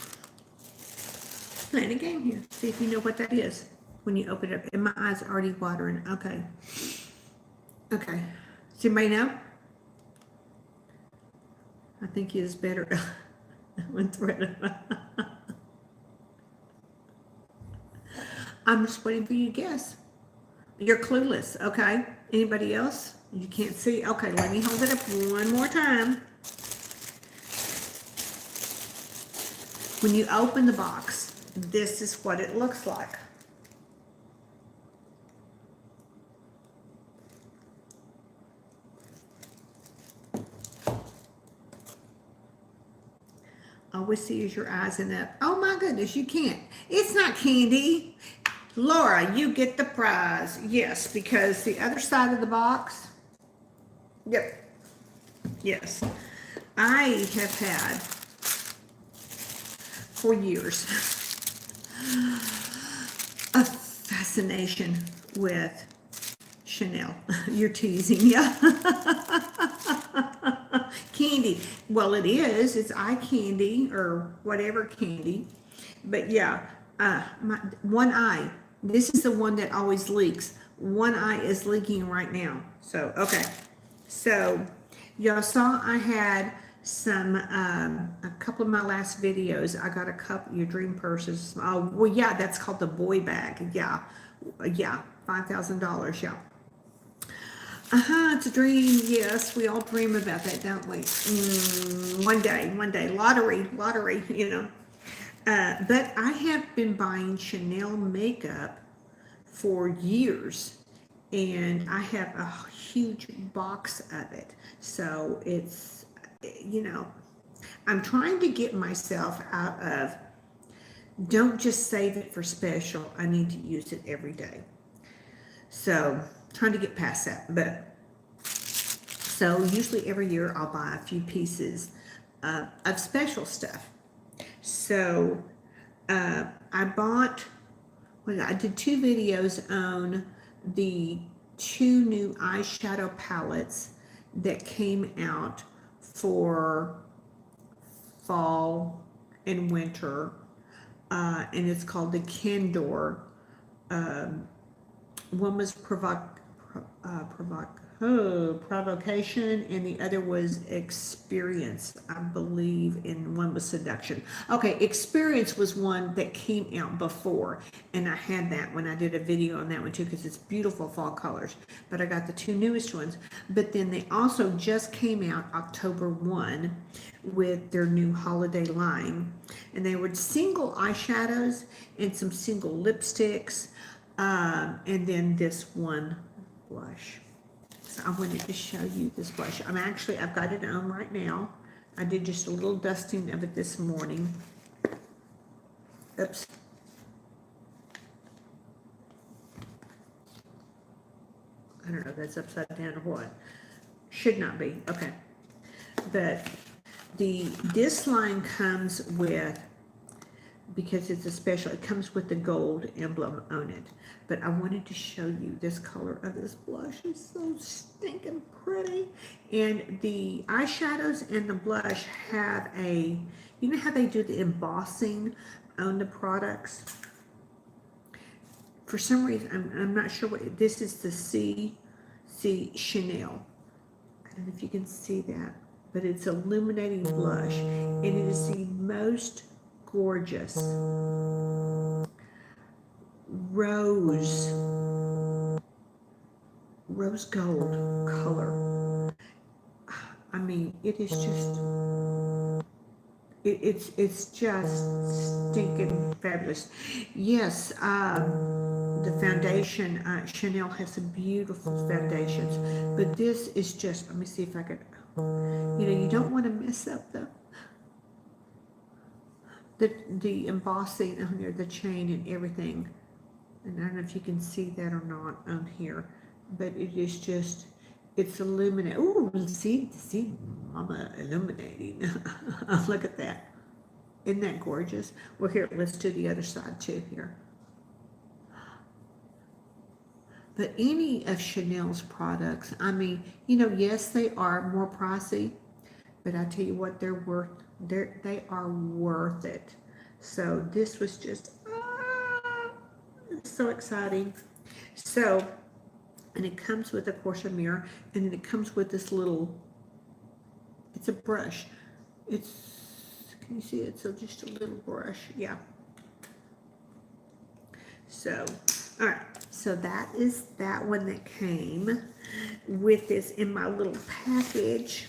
Playing a game here. See if you know what that is when you open it up. And my eyes are already watering. Okay. Okay. Does anybody know? I think it is better. Went through it. I'm just waiting for you to guess. You're clueless. Okay. Anybody else? You can't see? Okay, let me hold it up one more time. When you open the box, this is what it looks like. All we see is your eyes in that. Oh my goodness, you can't. It's not candy. Laura, you get the prize. Yes, because the other side of the box. Yep. Yes. I have had for years a fascination with Chanel. You're teasing, yeah. Candy. Well, it is. It's eye candy or whatever candy. But yeah, my one eye. This is the one that always leaks. One eye is leaking right now. So, okay. So, y'all saw I had some, a couple of my last videos. I got a couple, your dream purses. Oh, well, yeah, that's called the boy bag. Yeah. Yeah. $5,000. Yeah. It's a dream. Yes, we all dream about that, don't we? One day, lottery, you know. But I have been buying Chanel makeup for years, and I have a huge box of it. So it's, you know, I'm trying to get myself out of, don't just save it for special. I need to use it every day. So trying to get past that. But so usually every year I'll buy a few pieces of special stuff. So I bought, well, I did 2 videos on the 2 new eyeshadow palettes that came out for fall and winter, and it's called the Kendall. One was provocation, and the other was experience, I believe, and one was seduction. Okay, experience was one that came out before, and I had that when I did a video on that one too, because it's beautiful fall colors. But I got the 2 newest ones. But then they also just came out October 1 with their new holiday line, and they were single eyeshadows and some single lipsticks, and then this one blush. So I wanted to show you this blush. I've got it on right now. I did just a little dusting of it this morning. Oops. I don't know if that's upside down or what. Should not be, okay. But this line comes with, because it's a special, it comes with the gold emblem on it. But I wanted to show you this color of this blush. It's so stinking pretty. And the eyeshadows and the blush have a, you know how they do the embossing on the products? For some reason, I'm not sure what, this is the Chanel. I don't know if you can see that, but it's illuminating blush. And it is the most gorgeous rose gold color. I mean, it is just, it's just stinking fabulous. Yes, the foundation, Chanel has some beautiful foundations, but this is just, let me see if I could, you know, you don't want to mess up the embossing on there, the chain and everything. And I don't know if you can see that or not on here, but it is just, it's illuminating. Ooh, see, mama illuminating. Look at that. Isn't that gorgeous? Well, here, let's do the other side too here. But any of Chanel's products, I mean, you know, yes, they are more pricey, but I tell you what, they are worth it. So this was just, it's so exciting. So, and it comes with, of course, a mirror, and then it comes with this little, it's a brush. It's, can you see it? So just a little brush, yeah. So, all right, so that is that one that came with this in my little package.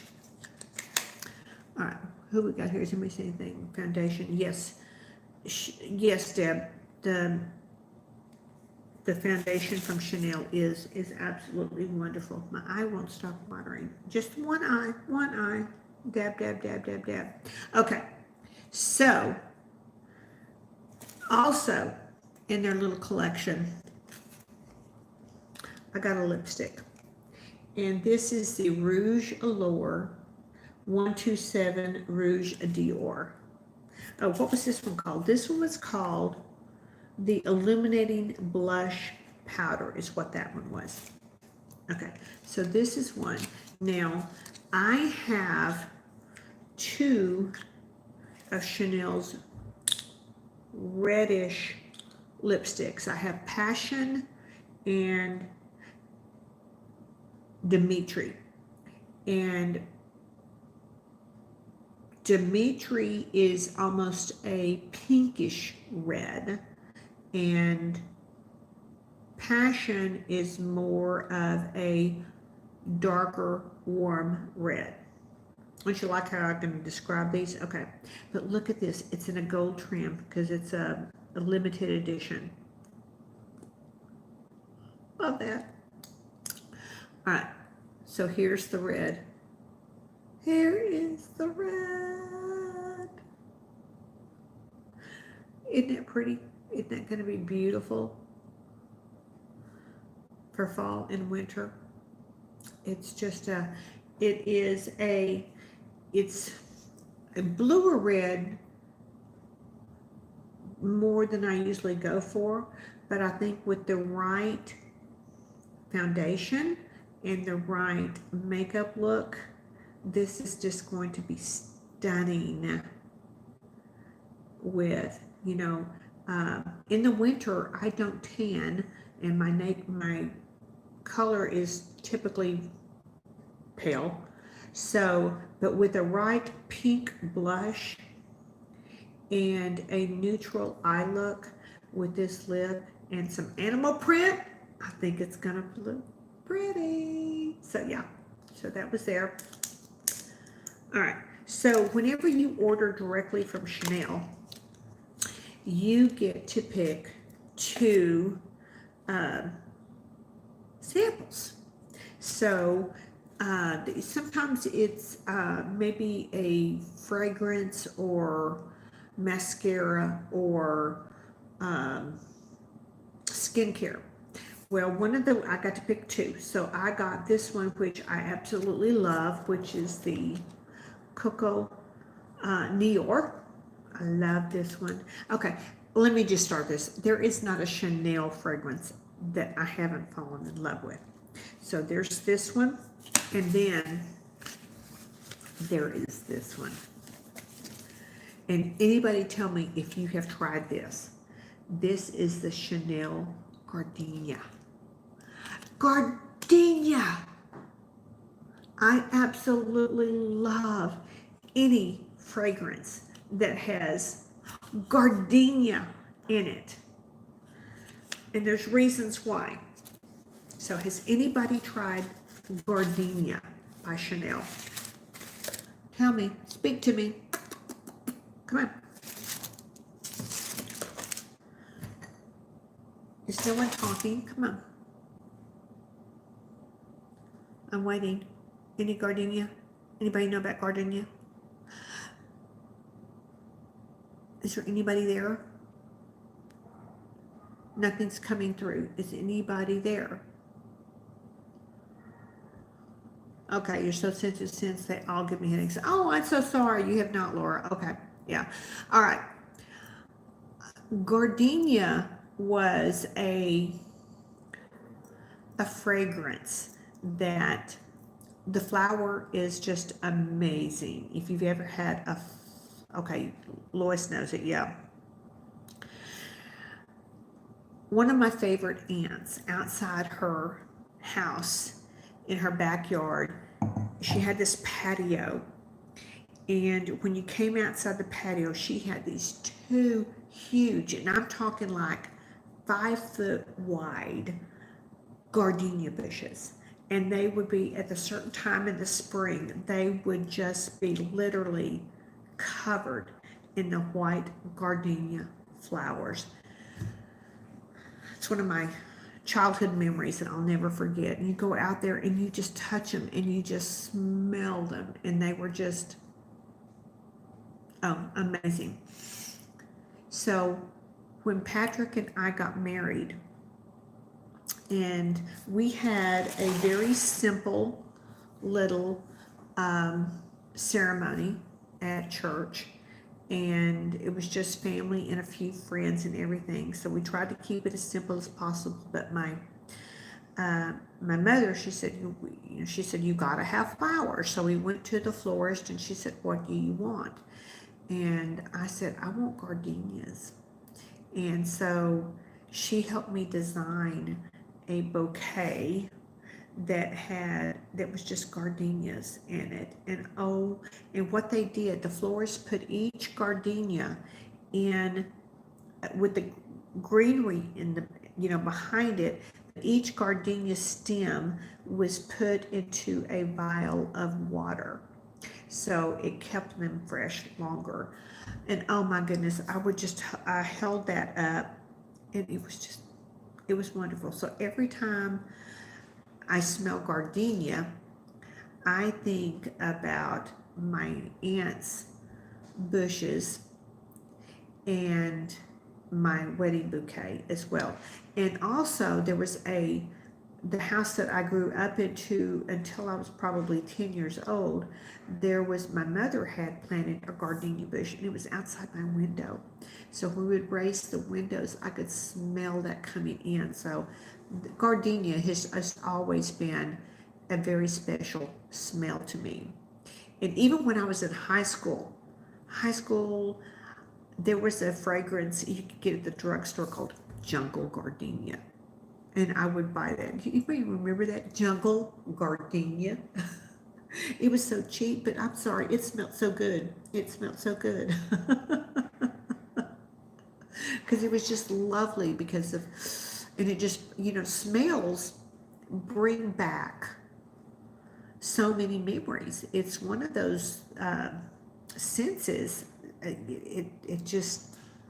All right, who we got here? Is anybody saying anything? Foundation, yes. Yes, Deb, the foundation from Chanel is absolutely wonderful. My eye won't stop watering. Just one eye. Dab, dab, dab, dab, dab. Okay, so also in their little collection, I got a lipstick. And this is the Rouge Allure 127 Rouge Dior. Oh, what was this one called? This one was called the Illuminating Blush Powder is what that one was. Okay, so this is one. Now, I have two of Chanel's reddish lipsticks. I have Passion and Dimitri. And Dimitri is almost a pinkish red, and Passion is more of a darker, warm red. Don't you like how I can describe these? Okay, but look at this. It's in a gold trim because it's a limited edition. Love that. All right, so here's the red. Here is the red. Isn't it pretty? Isn't that going to be beautiful for fall and winter? It's just it's a bluer red more than I usually go for, but I think with the right foundation and the right makeup look, this is just going to be stunning with, you know, in the winter, I don't tan, and my color is typically pale. So, but with the right pink blush and a neutral eye look with this lip and some animal print, I think it's gonna look pretty. So yeah, so that was there. All right, so whenever you order directly from Chanel, you get to pick two samples. So Sometimes it's maybe a fragrance or mascara or skincare. Well, I got to pick two. So I got this one, which I absolutely love, which is the Coco Nior. I love this one. Okay, let me just start this. There is not a Chanel fragrance that I haven't fallen in love with. So there's this one, and then there is this one. And anybody tell me if you have tried this. This is the Chanel Gardenia. Gardenia! I absolutely love any fragrance that has gardenia in it. And there's reasons why. So has anybody tried Gardenia by Chanel? Tell me, speak to me. Come on. Is no one talking? Come on. I'm waiting. Any Gardenia? Anybody know about Gardenia? Is there anybody there? Nothing's coming through. Is anybody there? Okay, you're so sensitive since they all give me headaches. Oh, I'm so sorry. You have not, Laura. Okay, yeah. All right. Gardenia was a fragrance that the flower is just amazing. If you've ever had okay, Lois knows it, yeah. One of my favorite aunts, outside her house in her backyard, she had this patio, and when you came outside the patio, she had these two huge, and I'm talking like 5 foot wide gardenia bushes. And they would be at a certain time in the spring, they would just be literally covered in the white gardenia flowers. It's one of my childhood memories that I'll never forget. And you go out there and you just touch them and you just smell them, and they were just, oh, amazing. So when Patrick and I got married, and we had a very simple little ceremony at church, and it was just family and a few friends and everything. So we tried to keep it as simple as possible. But my mother, she said, you gotta have flowers. So we went to the florist, and she said, what do you want? And I said, I want gardenias. And so she helped me design a bouquet that was just gardenias in it. And what they did, the florist put each gardenia in with the greenery in the behind it. Each gardenia stem was put into a vial of water, so it kept them fresh longer. And oh my goodness, I held that up, and it was wonderful. So every time I smell gardenia, I think about my aunt's bushes and my wedding bouquet as well. And also there was the house that I grew up into until I was probably 10 years old. My mother had planted a gardenia bush, and it was outside my window. So when we would raise the windows, I could smell that coming in. So gardenia has always been a very special smell to me. And even when I was in high school, there was a fragrance you could get at the drugstore called Jungle Gardenia. And I would buy that. You may remember that Jungle Gardenia. It was so cheap, but I'm sorry, it smelled so good. It smelled so good. Because it was just lovely and it just, smells bring back so many memories. It's one of those senses.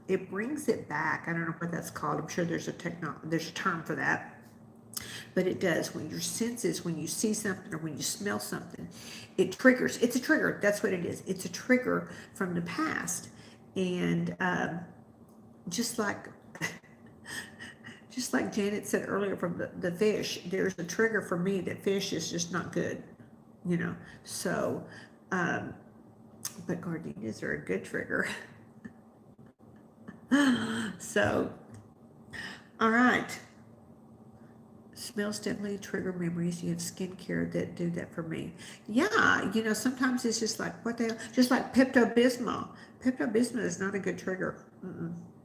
It brings it back. I don't know what that's called. I'm sure there's a term for that. but it does. When your senses, when you see something or when you smell something, it triggers. It's a trigger. That's what it is. It's a trigger from the past. And just like just like Janet said earlier from the fish, there's a trigger for me that fish is just not good, you know. So, but gardenias are a good trigger. So, all right. Smells definitely trigger memories. You have skincare that do that for me. Yeah, you know, sometimes it's just like, what the hell? Just like Pepto-Bismol. Pepto-Bismol is not a good trigger.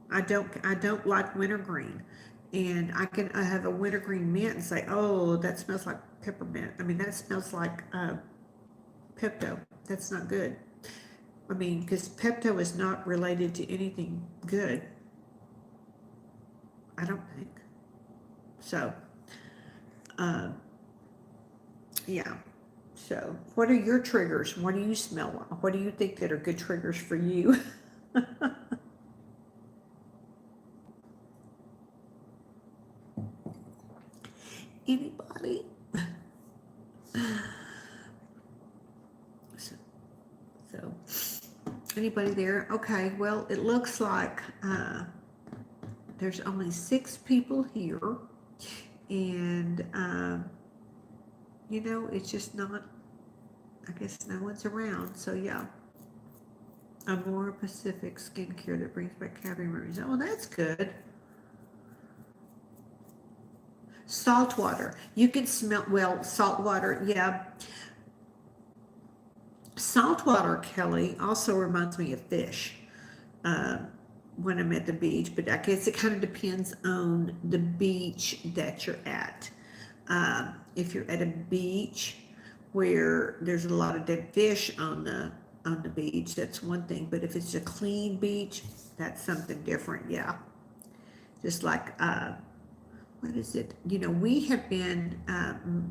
I don't like wintergreen. And I have a wintergreen mint and say, oh, that smells like peppermint. I mean, that smells like Pepto. That's not good. I mean, because Pepto is not related to anything good. I don't think. So, yeah. So, what are your triggers? What do you smell? What do you think that are good triggers for you? Anybody? So, anybody there? Okay, well, it looks like there's only 6 people here, and you know, it's just not, I guess no one's around, so yeah. Amore Pacific skincare that brings back cavity memories. Oh, that's good. Salt water. You can smell, well, salt water, yeah. Salt water, Kelly, also reminds me of fish when I'm at the beach, but I guess it kind of depends on the beach that you're at. If you're at a beach where there's a lot of dead fish on the beach, that's one thing. But if it's a clean beach, that's something different. Yeah, just like what is it? You know, we have been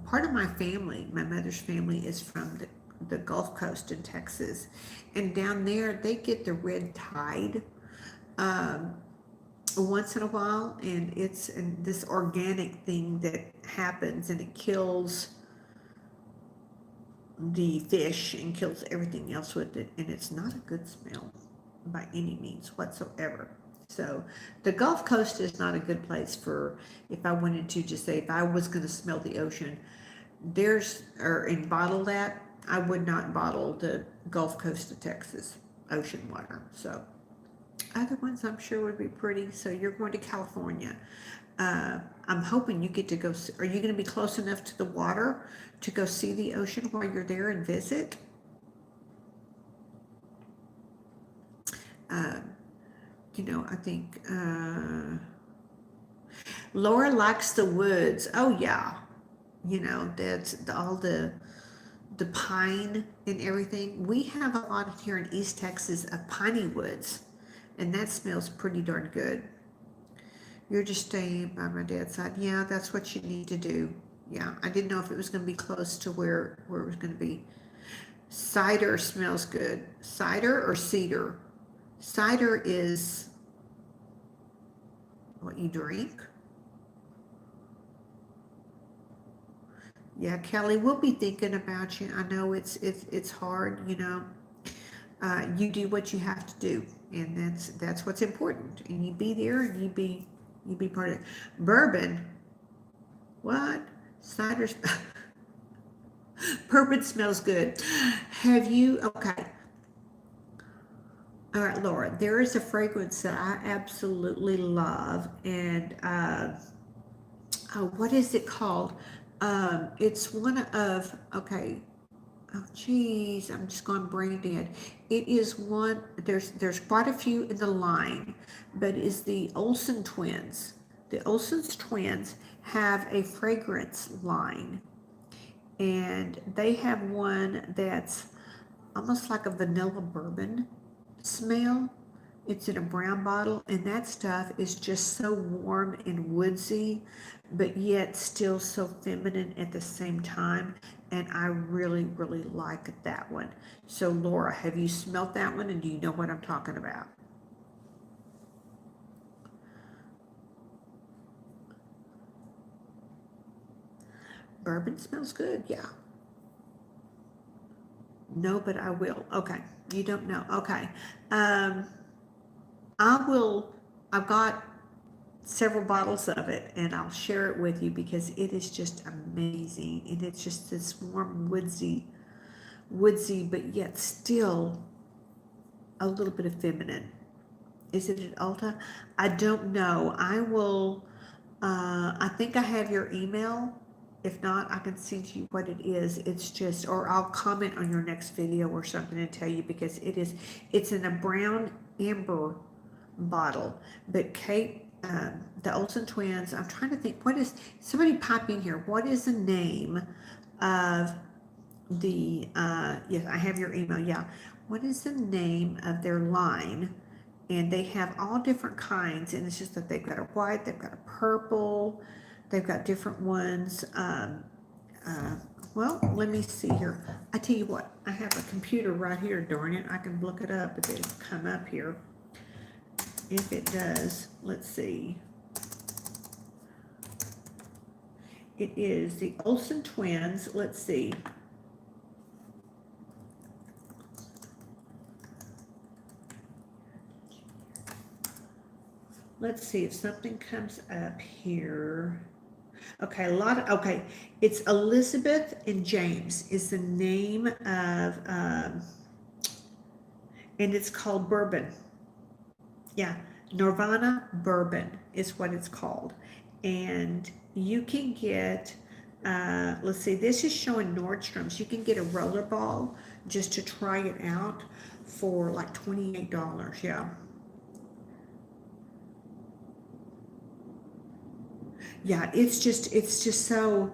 part of my family. My mother's family is from the Gulf Coast in Texas, and down there they get the red tide once in a while, and it's this organic thing that happens, and it kills the fish and kills everything else with it, and it's not a good smell by any means whatsoever. So the Gulf Coast is not a good place for, if I wanted to just say, if I was going to smell the ocean, and bottle that, I would not bottle the Gulf Coast of Texas ocean water. So other ones I'm sure would be pretty. So you're going to California. I'm hoping you get to go. Are you going to be close enough to the water to go see the ocean while you're there and visit? You know, I think Laura likes the woods. Oh yeah, you know, that's all the pine and everything. We have a lot here in East Texas of piney woods, and that smells pretty darn good. You're just staying by my dad's side. Yeah, that's what you need to do. Yeah, I didn't know if it was going to be close to where it was going to be. Cider smells good. Cider or cedar? Cider is what you drink. Yeah, Kelly, we'll be thinking about you. I know it's hard, you know. You do what you have to do, and that's what's important. And you be there, and you be part of it. Bourbon, what? Cider, bourbon smells good. Have you? Okay. All right, Laura. There is a fragrance that I absolutely love, and what is it called? It's one of, okay, oh geez, I'm just going brain dead. It is one, there's quite a few in the line, but it's the Olsen twins. The Olsen's twins have a fragrance line, and they have one that's almost like a vanilla bourbon smell. It's in a brown bottle, and that stuff is just so warm and woodsy, but yet still so feminine at the same time. And I really, really like that one. So Laura, have you smelt that one, and do you know what I'm talking about? bourbon smells good. Yeah. No, but I will. Okay. You don't know. Okay. Um, I will. I've got several bottles of it and I'll share it with you because it is just amazing. And it's just this warm, woodsy, but yet still a little bit of feminine. Is it at Ulta? I don't know. I will, I think I have your email. If not, I can send you what it is. It's just, or I'll comment on your next video or something and tell you because it's in a brown amber bottle. But Kate, the Olsen twins, I'm trying to think, somebody pop in here. What is the name of yes, I have your email. Yeah. What is the name of their line? And they have all different kinds, and it's just that they've got a white, they've got a purple, they've got different ones. Well, let me see here. I tell you what, I have a computer right here, darn it. I can look it up if it'll come up here. If it does, let's see. It is the Olsen twins. Let's see. Let's see if something comes up here. Okay, okay, it's Elizabeth and James is the name of, and it's called Bourbon. Yeah, Nirvana Bourbon is what it's called. And you can get, let's see, this is showing Nordstrom's. You can get a roller ball just to try it out for like $28, yeah. Yeah, it's just so,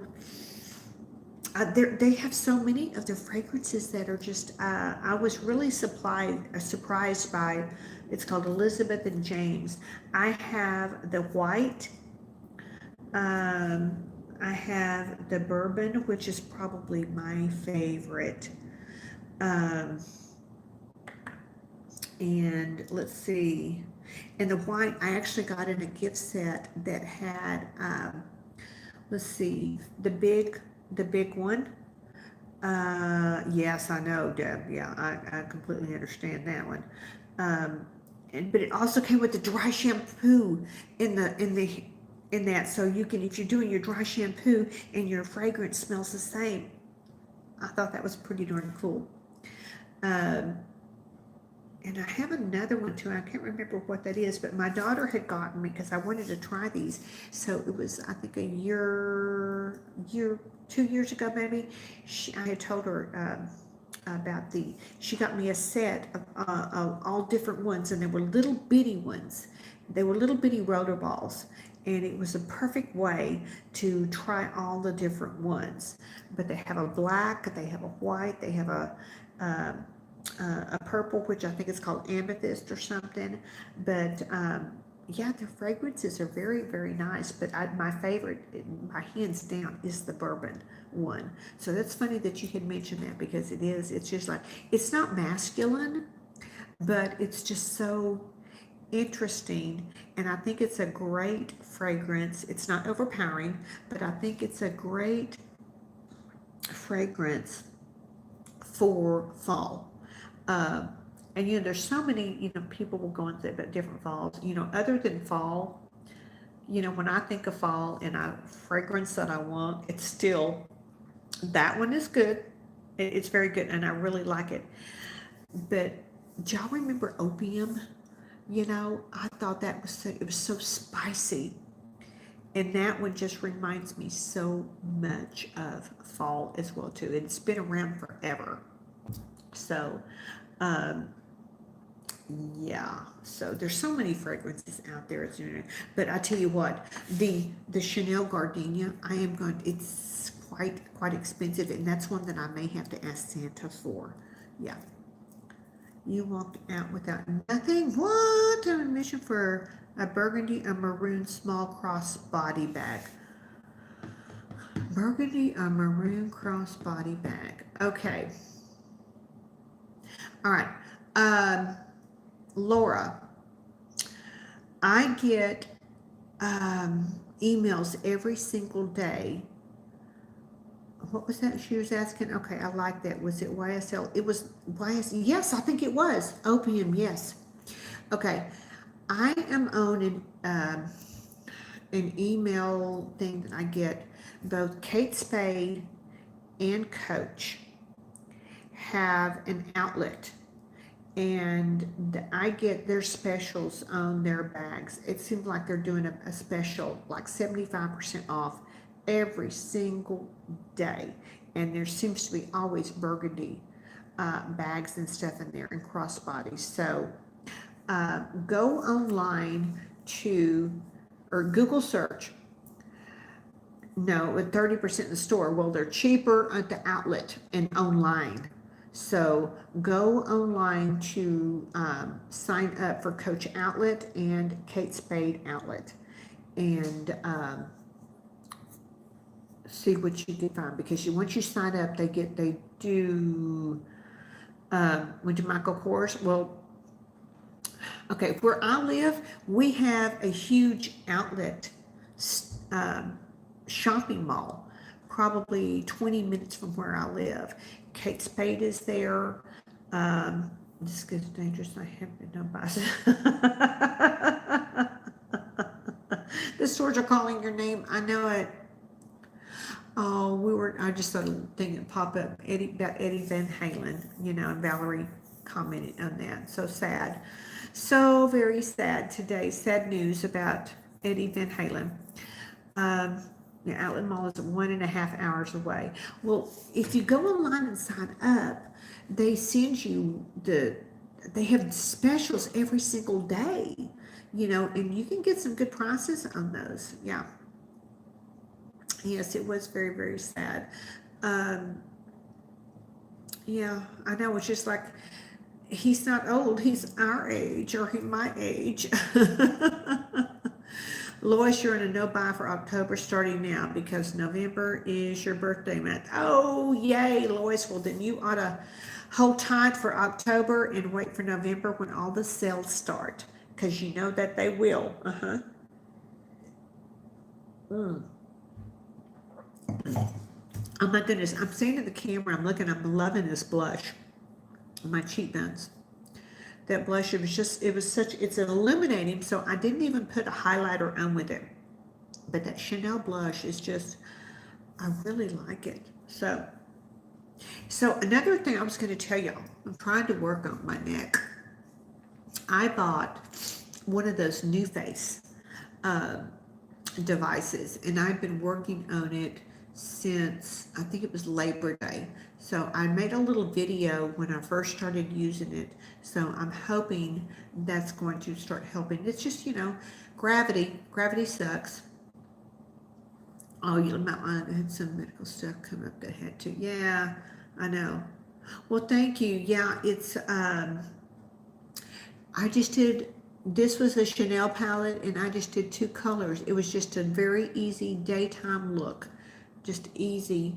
they have so many of the fragrances that are just, I was really surprised by, it's called Elizabeth and James. I have the white, I have the bourbon, which is probably my favorite. And let's see. And the white, I actually got in a gift set that had, let's see, the big one. Yes, I know, Deb. Yeah, I completely understand that one. But it also came with the dry shampoo in that, so you can, if you're doing your dry shampoo and your fragrance smells the same. I thought that was pretty darn cool. And I have another one too. I can't remember what that is, but my daughter had gotten me because I wanted to try these. So it was, I think, 2 years ago maybe. I had told her about she got me a set of all different ones, and they were little bitty ones. They were little bitty roller balls, and it was a perfect way to try all the different ones. But they have a black, they have a white, they have a purple, which I think is called amethyst or something. But yeah, their fragrances are very, very nice. But my favorite, my hands down, is the bourbon one. So that's funny that you had mentioned that because it's just like, it's not masculine, but it's just so interesting. And I think it's a great fragrance. It's not overpowering, but I think it's a great fragrance for fall. And there's so many, people will go and say about different falls, other than fall, when I think of fall and a fragrance that I want, it's still, that one is good. It's very good and I really like it. But do y'all remember Opium? I thought it was so spicy. And that one just reminds me so much of fall as well too. It's been around forever. So, yeah, so there's so many fragrances out there, but I tell you what, the Chanel Gardenia, it's quite expensive, and that's one that I may have to ask Santa for. Yeah. You walked out without nothing? What? An admission for a burgundy, a maroon small cross body bag. Burgundy, a maroon cross body bag. Okay. All right. Laura, I get emails every single day what was that she was asking? Okay, I like that. Was it YSL? It was YSL. Yes, I think it was. Opium, yes. Okay. I am on an email thing that I get. Both Kate Spade and Coach have an outlet, and I get their specials on their bags. It seems like they're doing a special, like 75% off every single day. And there seems to be always burgundy bags and stuff in there and crossbodies. So go online to, or Google search, no, with 30% in the store. Well, they're cheaper at the outlet and online. So go online to sign up for Coach Outlet and Kate Spade Outlet, and see what you can find, because once you sign up, they do went to Michael Kors. Well, okay, where I live, we have a huge outlet shopping mall, probably 20 minutes from where I live. Kate Spade is there. This gets dangerous. I have been done by. The stores are calling your name. I know it. Oh, I just saw a thing that pop up about Eddie Van Halen, and Valerie commented on that. So sad. So very sad today. Sad news about Eddie Van Halen. The outlet mall is 1.5 hours away. Well, if you go online and sign up, they send you they have specials every single day, and you can get some good prices on those. Yeah. Yes, it was very, very sad. Yeah, I know. It's just like, he's not old. He's our age, or my age. Lois, you're in a no-buy for October starting now, because November is your birthday month. Oh, yay, Lois. Well, then you ought to hold tight for October and wait for November when all the sales start, because you know that they will. Oh my goodness, I'm seeing in the camera, I'm loving this blush on my cheekbones. That blush, it's illuminating, so I didn't even put a highlighter on with it. But that Chanel blush is just, I really like it. So another thing I was going to tell y'all, I'm trying to work on my neck. I bought one of those New Face devices, and I've been working on it since, I think it was Labor Day. So I made a little video when I first started using it. So I'm hoping that's going to start helping. It's just, gravity sucks. Oh, you might want to have some medical stuff come up that had to. Yeah, I know. Well, thank you. Yeah, it's, I just did, this was a Chanel palette, and I just did 2 colors. It was just a very easy daytime look. Just easy.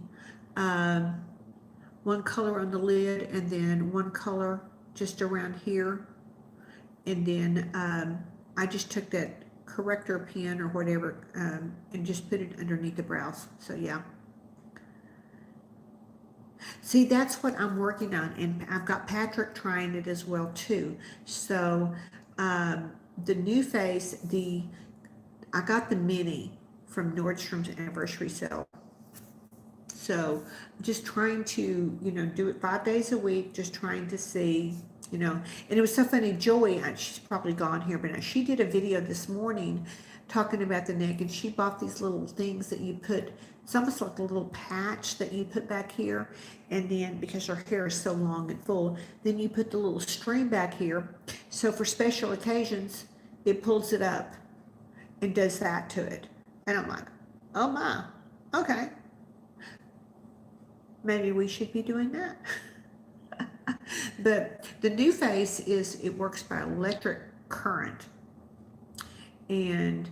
One color on the lid, and then one color just around here. And then I just took that corrector pen or whatever and just put it underneath the brows. So yeah. See, that's what I'm working on, and I've got Patrick trying it as well too. So the New Face, I got the mini from Nordstrom's anniversary sale. So just trying to, do it 5 days a week, just trying to see, and it was so funny. Joey, she's probably gone here, but she did a video this morning talking about the neck, and she bought these little things that you put, it's almost like a little patch that you put back here, and then because her hair is so long and full, then you put the little string back here. So for special occasions, it pulls it up and does that to it. And I'm like, oh my, okay. Maybe we should be doing that. But the New Face it works by electric current. And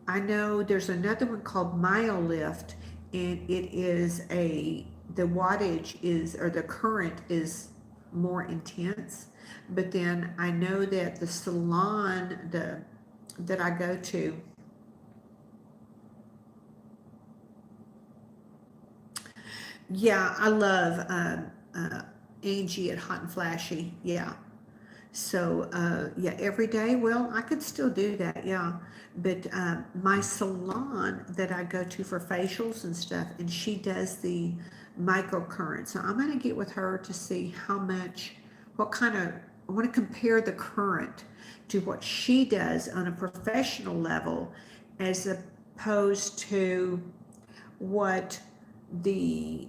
I know there's another one called MyoLift, and it is the wattage or the current is more intense. But then I know that the salon that I go to, Yeah, I love Angie at Hot and Flashy. Yeah. So, yeah, every day, well, I could still do that, yeah. But my salon that I go to for facials and stuff, and she does the microcurrent. So I'm going to get with her to see how much, what kind of, I want to compare the current to what she does on a professional level as opposed to what the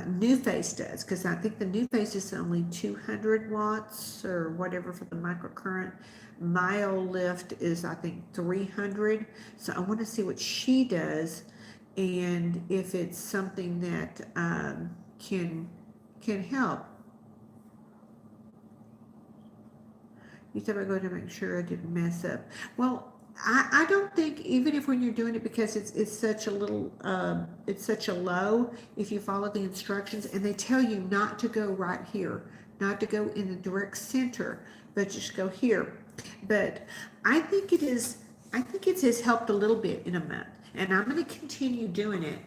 New Face does, because I think the New Face is only 200 watts or whatever for the microcurrent. Myo Lift is, I think, 300. So I want to see what she does and if it's something that can help. You said I'm going to make sure I didn't mess up. Well, I don't think even if when you're doing it because it's such a little it's such a low, if you follow the instructions and they tell you not to go right here, not to go in the direct center, but just go here. But I think it has helped a little bit in a month, and I'm going to continue doing it.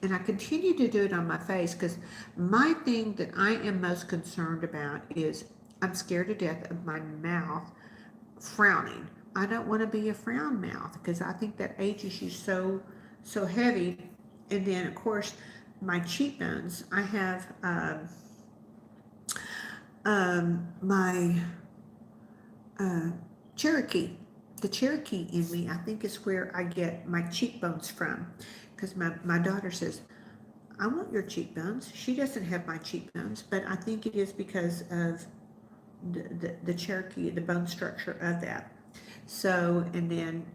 And I continue to do it on my face because my thing that I am most concerned about is I'm scared to death of my mouth frowning. I don't want to be a frown mouth because I think that ages you so heavy. And then of course my cheekbones. I have my Cherokee. The Cherokee in me, I think, is where I get my cheekbones from. Because my daughter says, I want your cheekbones. She doesn't have my cheekbones, but I think it is because of the Cherokee, the bone structure of that. So, and then,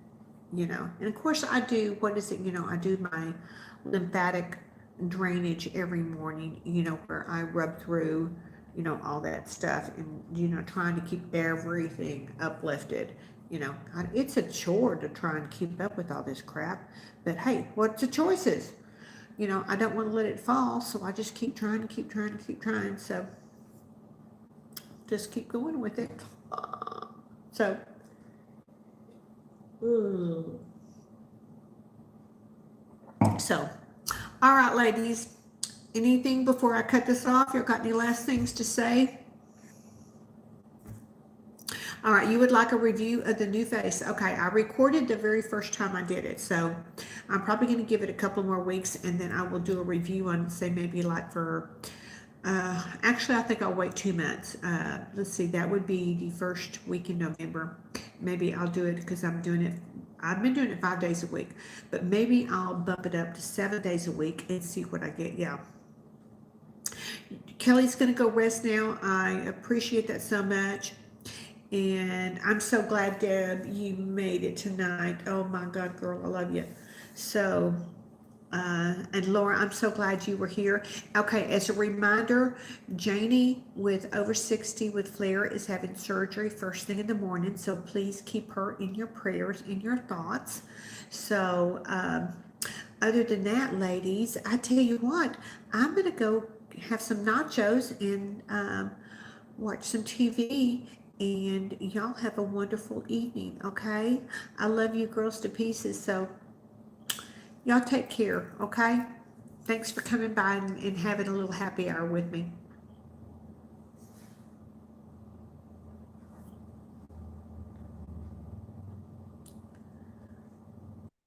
and of course I do, what is it, I do my lymphatic drainage every morning, where I rub through, all that stuff and, trying to keep everything uplifted. It's a chore to try and keep up with all this crap, but hey, what's the choices? I don't want to let it fall, so I just keep trying and keep trying and keep trying. So just keep going with it. So, so, all right, ladies. Anything before I cut this off? You got any last things to say? All right, you would like a review of the New Face. Okay, I recorded the very first time I did it, so I'm probably going to give it a couple more weeks, and then I will do a review on, say, maybe like for, actually, I think I'll wait 2 months. Let's see, that would be the first week in November. Maybe I'll do it because I've been doing it 5 days a week, but maybe I'll bump it up to 7 days a week and see what I get. Yeah. Kelly's going to go rest now. I appreciate that so much. And I'm so glad, Deb, you made it tonight. Oh my God, girl, I love you. So, and Laura, I'm so glad you were here. Okay, as a reminder, Janie with over 60 with Flair is having surgery first thing in the morning. So please keep her in your prayers, in your thoughts. So, other than that, ladies, I tell you what, I'm going to go have some nachos and watch some TV. And y'all have a wonderful evening, okay? I love you girls to pieces, so y'all take care, okay? Thanks for coming by and having a little happy hour with me.